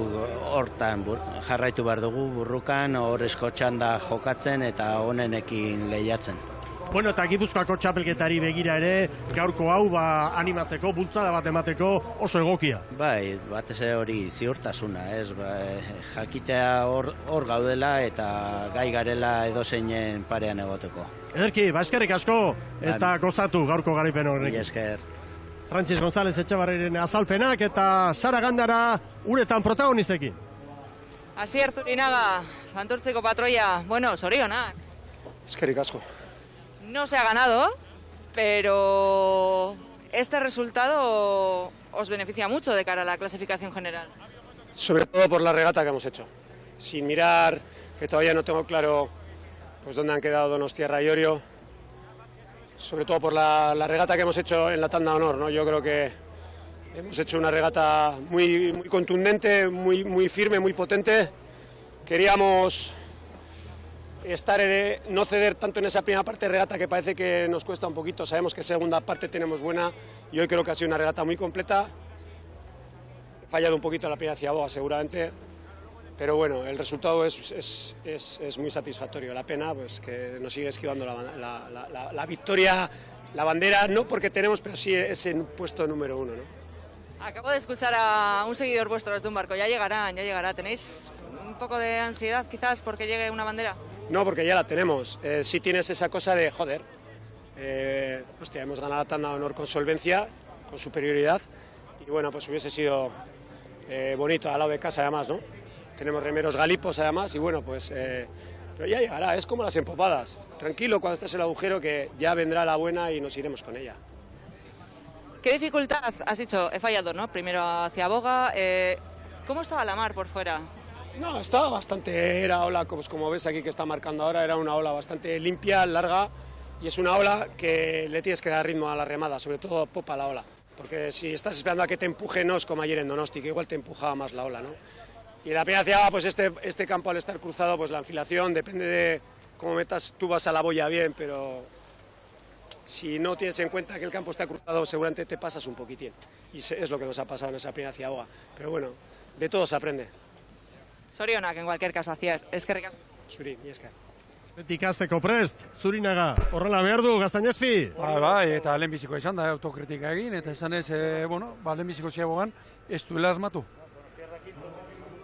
hortan jarraitu behar dugu burrukan, Oresko txanda jokatzen eta honenekin lehiatzen. Eta Gipuzkoako txapelketari begira ere, gaurko hau animatzeko, bultzada bat emateko oso egokia. Bai, batez hori ziurtasuna, jakitea hor gaudela eta gai garela edozeinen parean egoteko. Ederki, eskerrik asko eta gozatu gaurko garaipen horrekin. Esker. Frantxis González Etxabarriren azalpenak eta Zaragandara uretan protagonistekin. Asier Turinaga, Santurtzeko patroia, zorionak. Eskerrik asko. No se ha ganado, pero este resultado os beneficia mucho de cara a la clasificación general. Sobre todo por la regata que hemos hecho. Sin mirar, que todavía no tengo claro dónde han quedado Donostiarra y Orio. Sobre todo por la regata que hemos hecho en la tanda de honor, ¿no? Yo creo que hemos hecho una regata muy contundente, muy firme, muy potente. Queríamos no ceder tanto en esa primera parte de regata que parece que nos cuesta un poquito. Sabemos que segunda parte tenemos buena y hoy creo que ha sido una regata muy completa. He fallado un poquito en la primera ciaboga seguramente, pero el resultado es muy satisfactorio. La pena que nos sigue esquivando la victoria, la bandera, no porque tenemos, pero sí ese puesto número 1, ¿no? Acabo de escuchar a un seguidor vuestro desde un barco, ya llegará. ¿Tenéis un poco de ansiedad quizás porque llegue una bandera? No, porque ya la tenemos. Sí tienes esa cosa de, hemos ganado la tanda de honor con solvencia, con superioridad, y hubiese sido bonito al lado de casa además, ¿no? Tenemos remeros galipos además, y pero ya llegará, es como las empopadas. Tranquilo cuando estés en el agujero que ya vendrá la buena y nos iremos con ella. ¿Qué dificultad? Has dicho, he fallado, ¿no? Primero hacia Boga. ¿Cómo estaba la mar por fuera? No, estaba bastante, era ola, como ves aquí que está marcando ahora, era una ola bastante limpia, larga, y es una ola que le tienes que dar ritmo a la remada, sobre todo popa la ola, porque si estás esperando a que te empuje, no es como ayer en Donosti, que igual te empujaba más la ola, ¿no? Y en la primera ciaga, este campo al estar cruzado, la enfilación, depende de cómo metas, tú vas a la boya bien, pero si no tienes en cuenta que el campo está cruzado, seguramente te pasas un poquitín, y es lo que nos ha pasado en esa primera ciaga, pero de todo se aprende. Sorionak, en cualquier caso, Asier. Eskerrik asko. Zuri, mi esker. Betik azteko prest, Zurinaga, horrela behar du, Gaztañazpi? Bai, eta lehenbiziko izan da, autokritika egin, eta izan ez, lehenbiziko ziagogan, ez duela asmatu.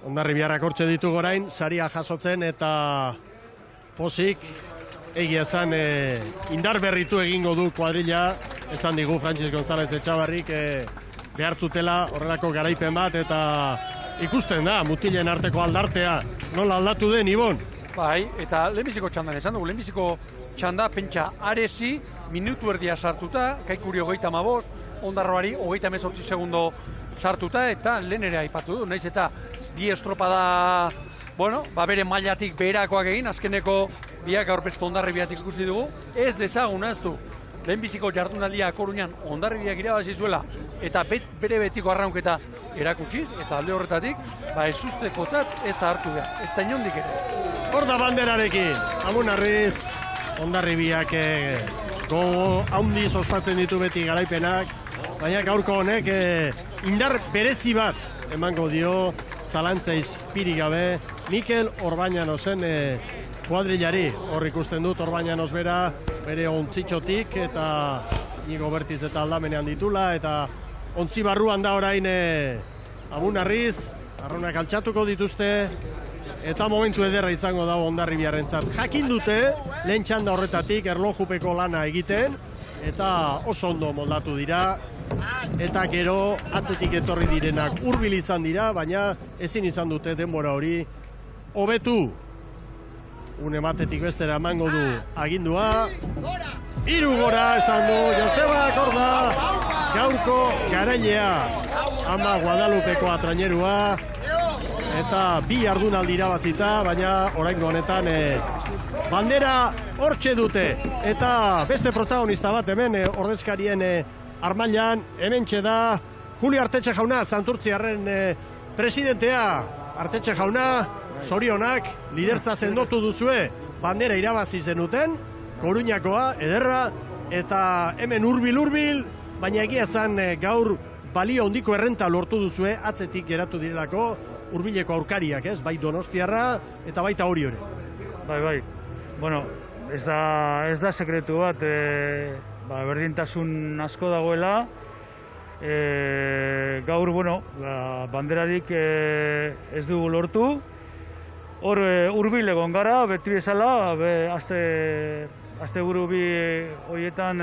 Hondarribiarrak hortxe ditu gorain, saria jasotzen eta pozik, egia esan indar berritu egingo du kuadrilla, esan digu Francis González Etxabarrik behartzutela horrelako garaipen bat, eta ikusten da, mutilen arteko aldartea, nola aldatu den, Ibon? Bai, eta lehenbiziko txandan esan dugu, lehenbiziko txanda pentsa arezi, minutu erdia sartuta, Kaikuri 35, Ondarroari 38 segundo sartuta, eta lehen ere aipatu du, naiz eta bi estropada, bere mailatik beherakoak egin, azkeneko biak aurpeztu Hondarribiatik ikusi dugu, ez dezagun aztu, lehenbiziko jardunaldia Koruñan Hondarribiak irabazi zuela, eta bere betiko arraunketa erakutsiz, eta alde horretatik, ez ustekotzat ez da hartu behar, ez da inondik ere. Hor da banderarekin, Amunarriz, Hondarribiak gogo handiz ospatzen ditu beti garaipenak, baina gaurko honek indar berezi bat emango dio zalantza izpiri gabe Mikel Orbañanosen kuadrillari. Hor ikusten dut Orbañanos bere ontzitxotik eta Inigo Bertiz eta aldamenean ditula, eta ontzi barruan da orain Amunarriz, arraunak altxatuko dituzte, eta momentu ederra izango da Hondarribiarrentzat. Jakin dute, lehen txanda horretatik erlojupeko lana egiten, eta oso ondo moldatu dira, eta gero atzetik etorri direnak hurbil izan dira, baina ezin izan dute denbora hori hobetu. Une batetik bestera emango du agindua. 3 gora esan du Joseba Korda, gaurko garailea, ama Guadalupeko atrainerua, eta 2 jardunaldi irabazita, baina oraingo honetan bandera hortxe dute, eta beste protagonista bat hemen ordezkarien armailan, hementxe da Julio Artetxe jauna, Santurtziarren presidentea. Artetxe jauna, zorionak, lidertza sendotu duzue, bandera irabazi zenuten, Koruñakoa, ederra, eta hemen hurbil, baina egia zan gaur balio handiko errenta lortu duzue, atzetik geratu direlako hurbileko aurkariak, ez? Bai Donostiarra eta baita hori ere. Bai. Bueno, ez da sekretu bat, berdintasun asko dagoela. Gaur, banderarik ez dugu lortu. Hor hurbil egon gara, beti bezala, aste buru bi horietan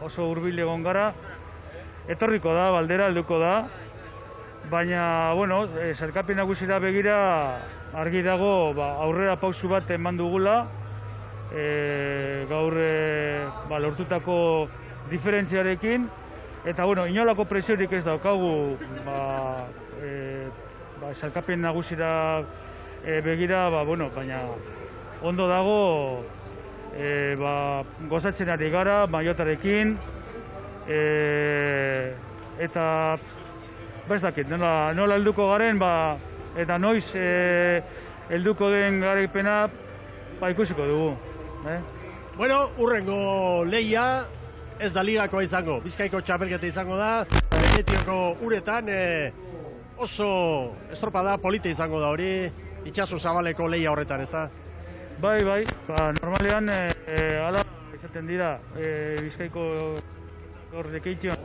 oso hurbil egon gara. Etorriko da, baldera helduko da. Baina, sailkapen nagusira begira argi dago aurrera pausu bat eman dugula. Gaur lortutako diferentziarekin. Eta, inolako presiorik ez daukagu sailkapen nagusira begira, baina ondo dago gozatzen ari gara, Maiotarekin. Eta ez dakit, nola helduko garen, eta noiz helduko den garaipena ikusiko dugu. Hurrengo lehia ez da ligakoa izango, Bizkaiko txapelketa izango da, Benetioko uretan oso estropada polita izango da hori, itxaso zabaleko lehia horretan, ez da? Bai, normalean ala izaten dira Bizkaiko Lekeition.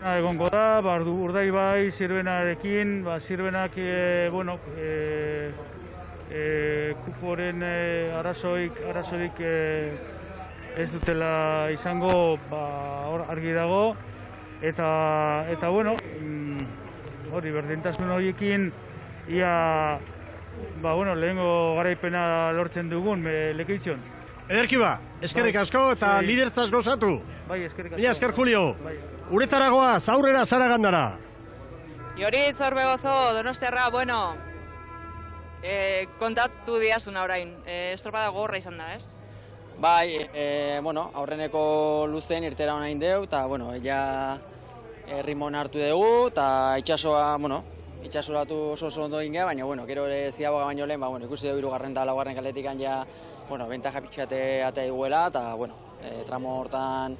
Egongo da, Urdaibai, Zirbenarekin, Zirbenak, kuporen arazorik ez dutela izango, hor argi dago, eta hori berdintasun horiekin, ia, lehengo garaipena lortzen dugun, Lekeition. Ederki eskerrik asko eta lidertzaz gozatu. Bai, eskerrik asko. Mila esker, Julio. Uretaragoa, aurrera Zaragandara. Joritz Orbegozo, Donostiarra, kontatu diazuna orain, estropada gogorra izan da, ez? Bai, aurreneko luzen irtera honain deu, eta, ja ritmon hartu dugu, eta itxasoratu oso ondo ingea, baina, gero ere ziaboga baino lehen, ikusi dugu 3. eta 4. kaletikan ja, bentaja pixkate atea iguela, eta, tramo hortan,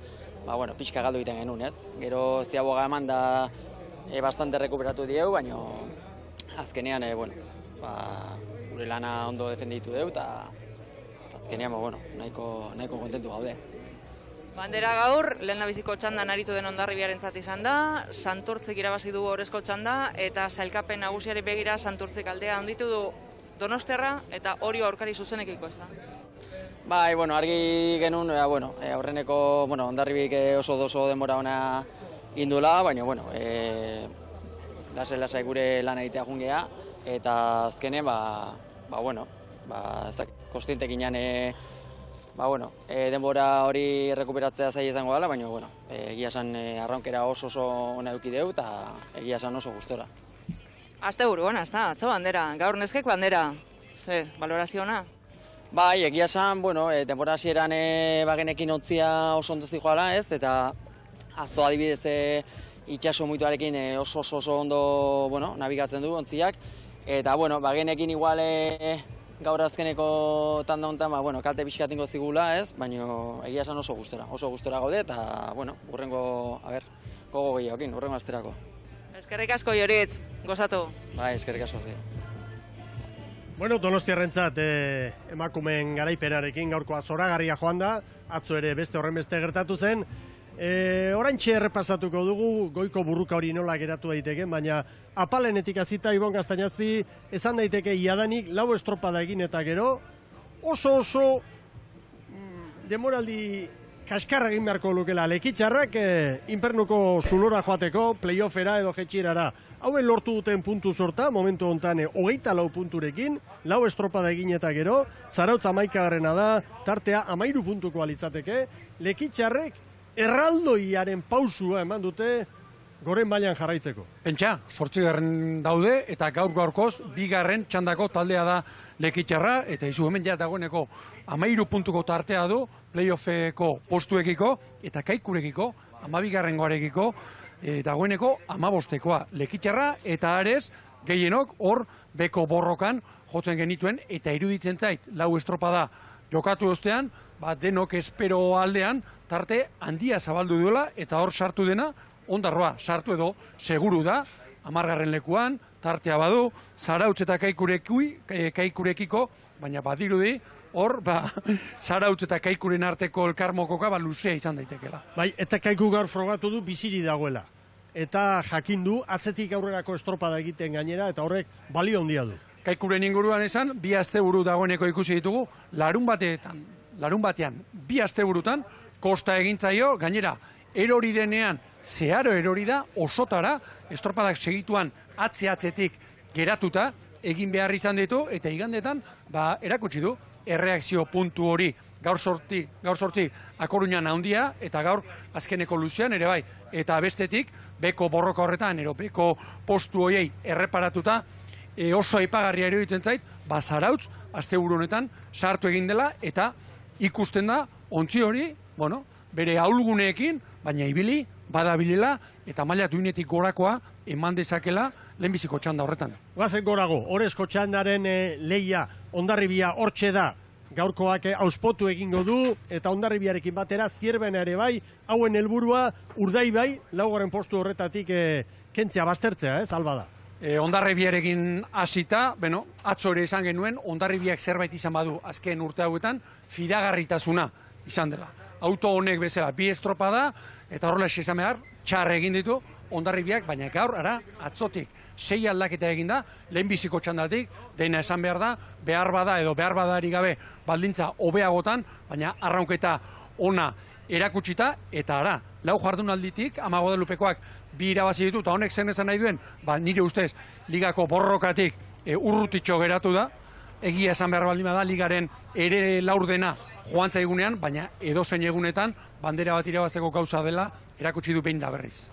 pixka galdu egiten genuen, ez? Gero ziaboga eman da bastante rekuperatu diegu, baina azkenean, gure lana ondo defenditu dugu, eta azkenean, bueno, nahiko kontentu gaude. Bandera gaur, lehen da biziko txandan aritu den Hondarribiarentzat izan da, Santurtzik irabazi du orezko txanda, eta sailkapen nagusiari begira Santurtzik aldea handitu du Donostiarra, eta hori aurkari zuzenekiko ez da. Bai, bueno, argi genuen, aurreneko, Hondarribik oso denbora ona indula, baina, lasai gure lan egitea jungea, eta azkene, kostientek inan, denbora hori rekuperatzea zaila izango dela, baina, egia esan arraunkera oso ona eduki dugu, eta egia esan oso gustora. Aste buru, ez da, atzo bandera, gaur neskek bandera, ze, valorazio ona? Bai, egia esan, denbora hasieran bagenekin ontzia oso ondo zijoala, ez, eta atzo adibidez itxaso muituarekin oso ondo nabigatzen du ontziak, eta bagenekin igual gaur azkeneko tanda honetan kalte pixkatingo zigula, ez, baina egia esan oso gustora gaude, eta urrengo, gogo gehiokin, urrengo asterako. Eskerrik asko Joritz, gozatu. Bai, eskerrik asko. Donostiarrentzat emakumeen garaipenarekin gaurkoa zoragarria joan da, atzo ere beste horrenbeste gertatu zen. Oraintxe errepasatuko dugu, goiko burruka hori nola geratu daiteke, baina apalenetik hasita Ibon Gaztañazpi esan daiteke iadanik 4 estropada egin eta gero oso demoraldi kaskarra egin beharko lukela Lekitxarrak inpernuko zulora joateko, playoffera edo jetxirara. Hauen lortu duten puntu sorta, momentu honetan 24 punturekin, 4 estropada egin eta gero, Zarautz 11garrena da, tartea 13 puntuko alitzateke, Lekitxarrek erraldoiaren pausua eman dute goren mailan jarraitzeko. Pentsa, 8garren daude eta gaurkoz 2. txandako taldea da Lekitxarra, eta izu hemen ja dagoeneko 13 puntuko tartea du playoffeko postuekiko eta Kaikurekiko 12garrengoarekiko dagoeneko 15koa Lekitxarra eta Ares gehienok hor beko borrokan jotzen genituen eta iruditzen zait 4 estropada jokatu ostean, denok espero aldean tarte handia zabaldu duela eta hor sartu dena Ondarroa sartu edo seguru da 10garren lekuan, tartea badu, Zarautz eta Kaikurekiko, baina badirudi hor, Zarautz eta Kaikuren arteko elkarmokoka luzea izan daitekela. Bai, eta Kaiku gaur frogatu du biziri dagoela. Eta jakin du, atzetik aurrerako estropada egiten gainera, eta horrek balio handia du. Kaikuren inguruan esan, 2 asteburu dagoeneko ikusi ditugu, larun batean, 2 asteburutan, kosta egintzaio, gainera, erori denean, zeharo erori da, osotara, estropadak segituan atzetik geratuta, egin behar izan ditu, eta igandetan, erakutsi du, erreakzio puntu hori, gaur sortzi Akoruñan handia, eta gaur azkeneko luzean ere bai, eta bestetik, beko borroka horretan, beko postu horiei erreparatuta, oso aipagarria iruditzen zait, Zarautz, asteburu honetan, sartu egin dela, eta ikusten da, ontzi hori, bere ahulguneekin, baina ibili, badabilila, eta maila duinetik gorakoa eman dezakela lehenbiziko txanda horretan. Guazen gorago, orezko txandaren lehia Hondarribia hortxe da, gaurkoak auspotu egingo du, eta Hondarribiarekin batera Zierbena ere bai, hauen helburua Urdaibai, 4. postu horretatik kentzea baztertzea, alba da. Hondarribiarekin hasita, atzo ere izan genuen, Hondarribiak zerbait izan badu azken urte hauetan, fidagarritasuna izan dela. Auto honek bezala 2 estropada, eta horrela esan behar, txarra egin ditu Hondarribiak, baina gaur, atzotik 6 aldaketa egin da, lehenbiziko txandatik, dena esan behar da, behar badari gabe baldintza hobeagotan, baina arraunketa ona erakutsita, eta 4 jardunalditik, Ama Guadalupekoak 2 irabazi ditu, eta honek zen esan nahi duen, nire ustez, ligako borrokatik urrutitxo geratu da, egia esan behar baldin bada, ligaren ere laurdena joan zaigunean, baina edozein egunetan, bandera bat irabazteko gauza dela, erakutsi du behin da berriz.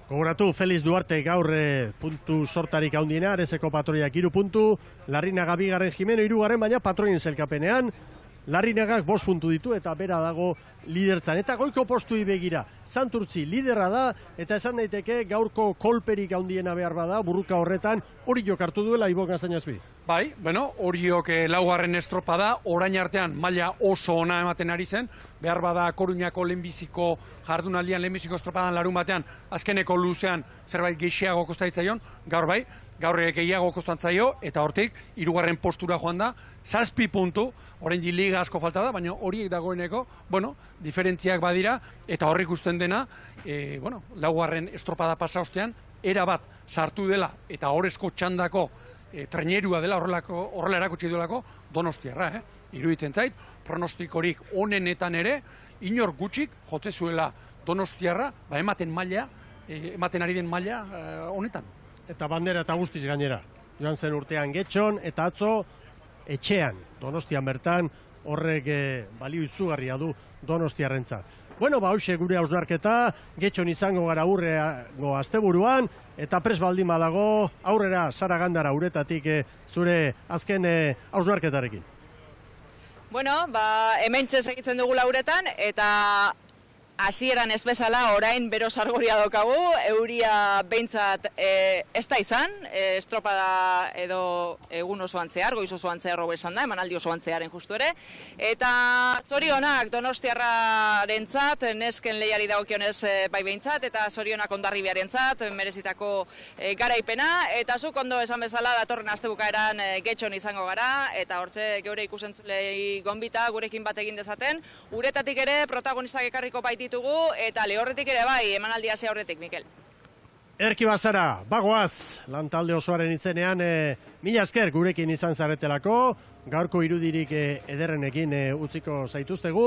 Gogoratu, Feliz Duarte gaur puntu sortarik handiena, Areseko patroiak 3 puntu, Larrinaga 2. Jimeno 3. baina patroien zelkapenean, Larrinagak 5 puntu ditu eta bera dago lidertzan. Eta goiko postui begira, Santurtzi liderra da, eta esan daiteke gaurko kolperik handiena behar bada, burruka horretan hori jokartu duela Ibon Gaztañazpi. Bai, bueno, horiok laugarren estropada, orain artean maila oso ona ematen ari zen, behar bada Koruñako lehenbiziko jardunaldian, lehenbiziko estropadan larun batean, azkeneko luzean zerbait gehiago kostaitzaion, gaur bai, gaur gehiago kostantzaio, eta hortik, 3. postura joan da, 7 puntu, orain liga asko falta da, baina horiek dagoeneko, bueno, diferentziak badira, eta horrik ikusten dena, laugarren estropada pasa ostean, erabat sartu dela, eta horrezko txandako trainerua dela horrela erakutsi duelako Donostiarra, iruditzen zait, pronostikorik onenetan ere, inor gutxik jotze zuela Donostiarra, ematen ari den maila honetan. Eta bandera eta guztiz gainera. Joan zen urtean Getxon, eta atzo etxean, Donostian bertan, horrek balio izugarria du Donostiarrentzat. Bueno, hauxe gure hausnarketa, Getxon izango gara aurreko asteburuan, eta pres baldin badago aurrera Sara Gandara uretatik zure azken hausnarketarekin. Bueno, hementxe segitzen dugu lauretan, eta hasieran ez bezala orain bero sargoria daukagu, euria behintzat ez da izan, estropada edo egun osoan zehar, goiz osoan zehar hobe esan da, emanaldi osoan zeharen justu ere, eta zorionak Donostiarrarentzat, nesken lehiari dagokionez bai behintzat, eta zorionak Hondarribiarentzat, merezitako garaipena, eta zuk ondo esan bezala datorren astebukaeran Getxon izango gara, eta hortxe geure ikusentzulei gonbita gurekin bat egin dezaten, uretatik ere protagonistak ekarriko baiti ditugu, eta lehorretik ere bai, emanaldia ze horretik, Mikel. Erki Bazara, bagoaz, lantalde osoaren izenean, mila esker gurekin izan zaretelako, gaurko irudirik ederrenekin utziko zaituztegu,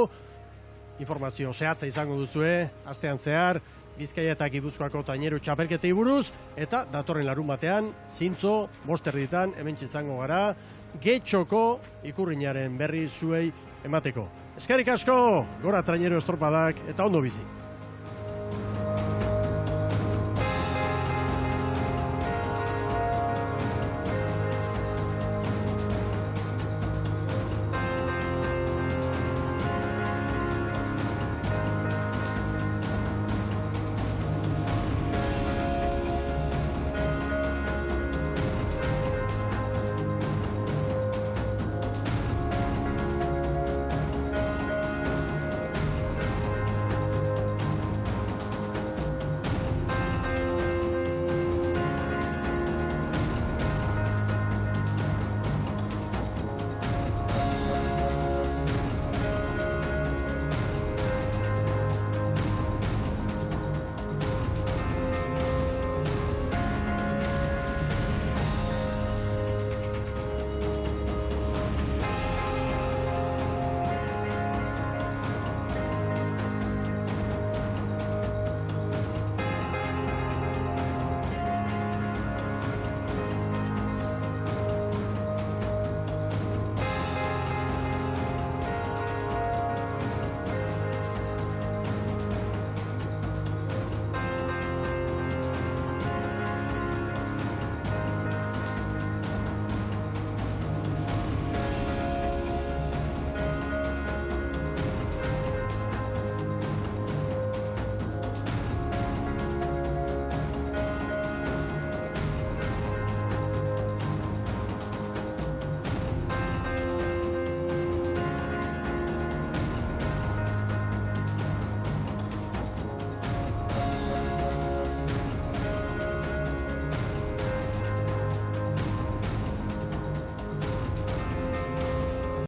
informazio zehatza izango duzue, astean zehar, Bizkaia eta Gipuzkoako traineru txapelketei buruz, eta datorren larun batean, zintzo, 5:00 hementxe izango gara, Getxoko ikurrinaren berri zuei emateko. Eskerrik asko, gora traineru estropadak eta ondo bizi.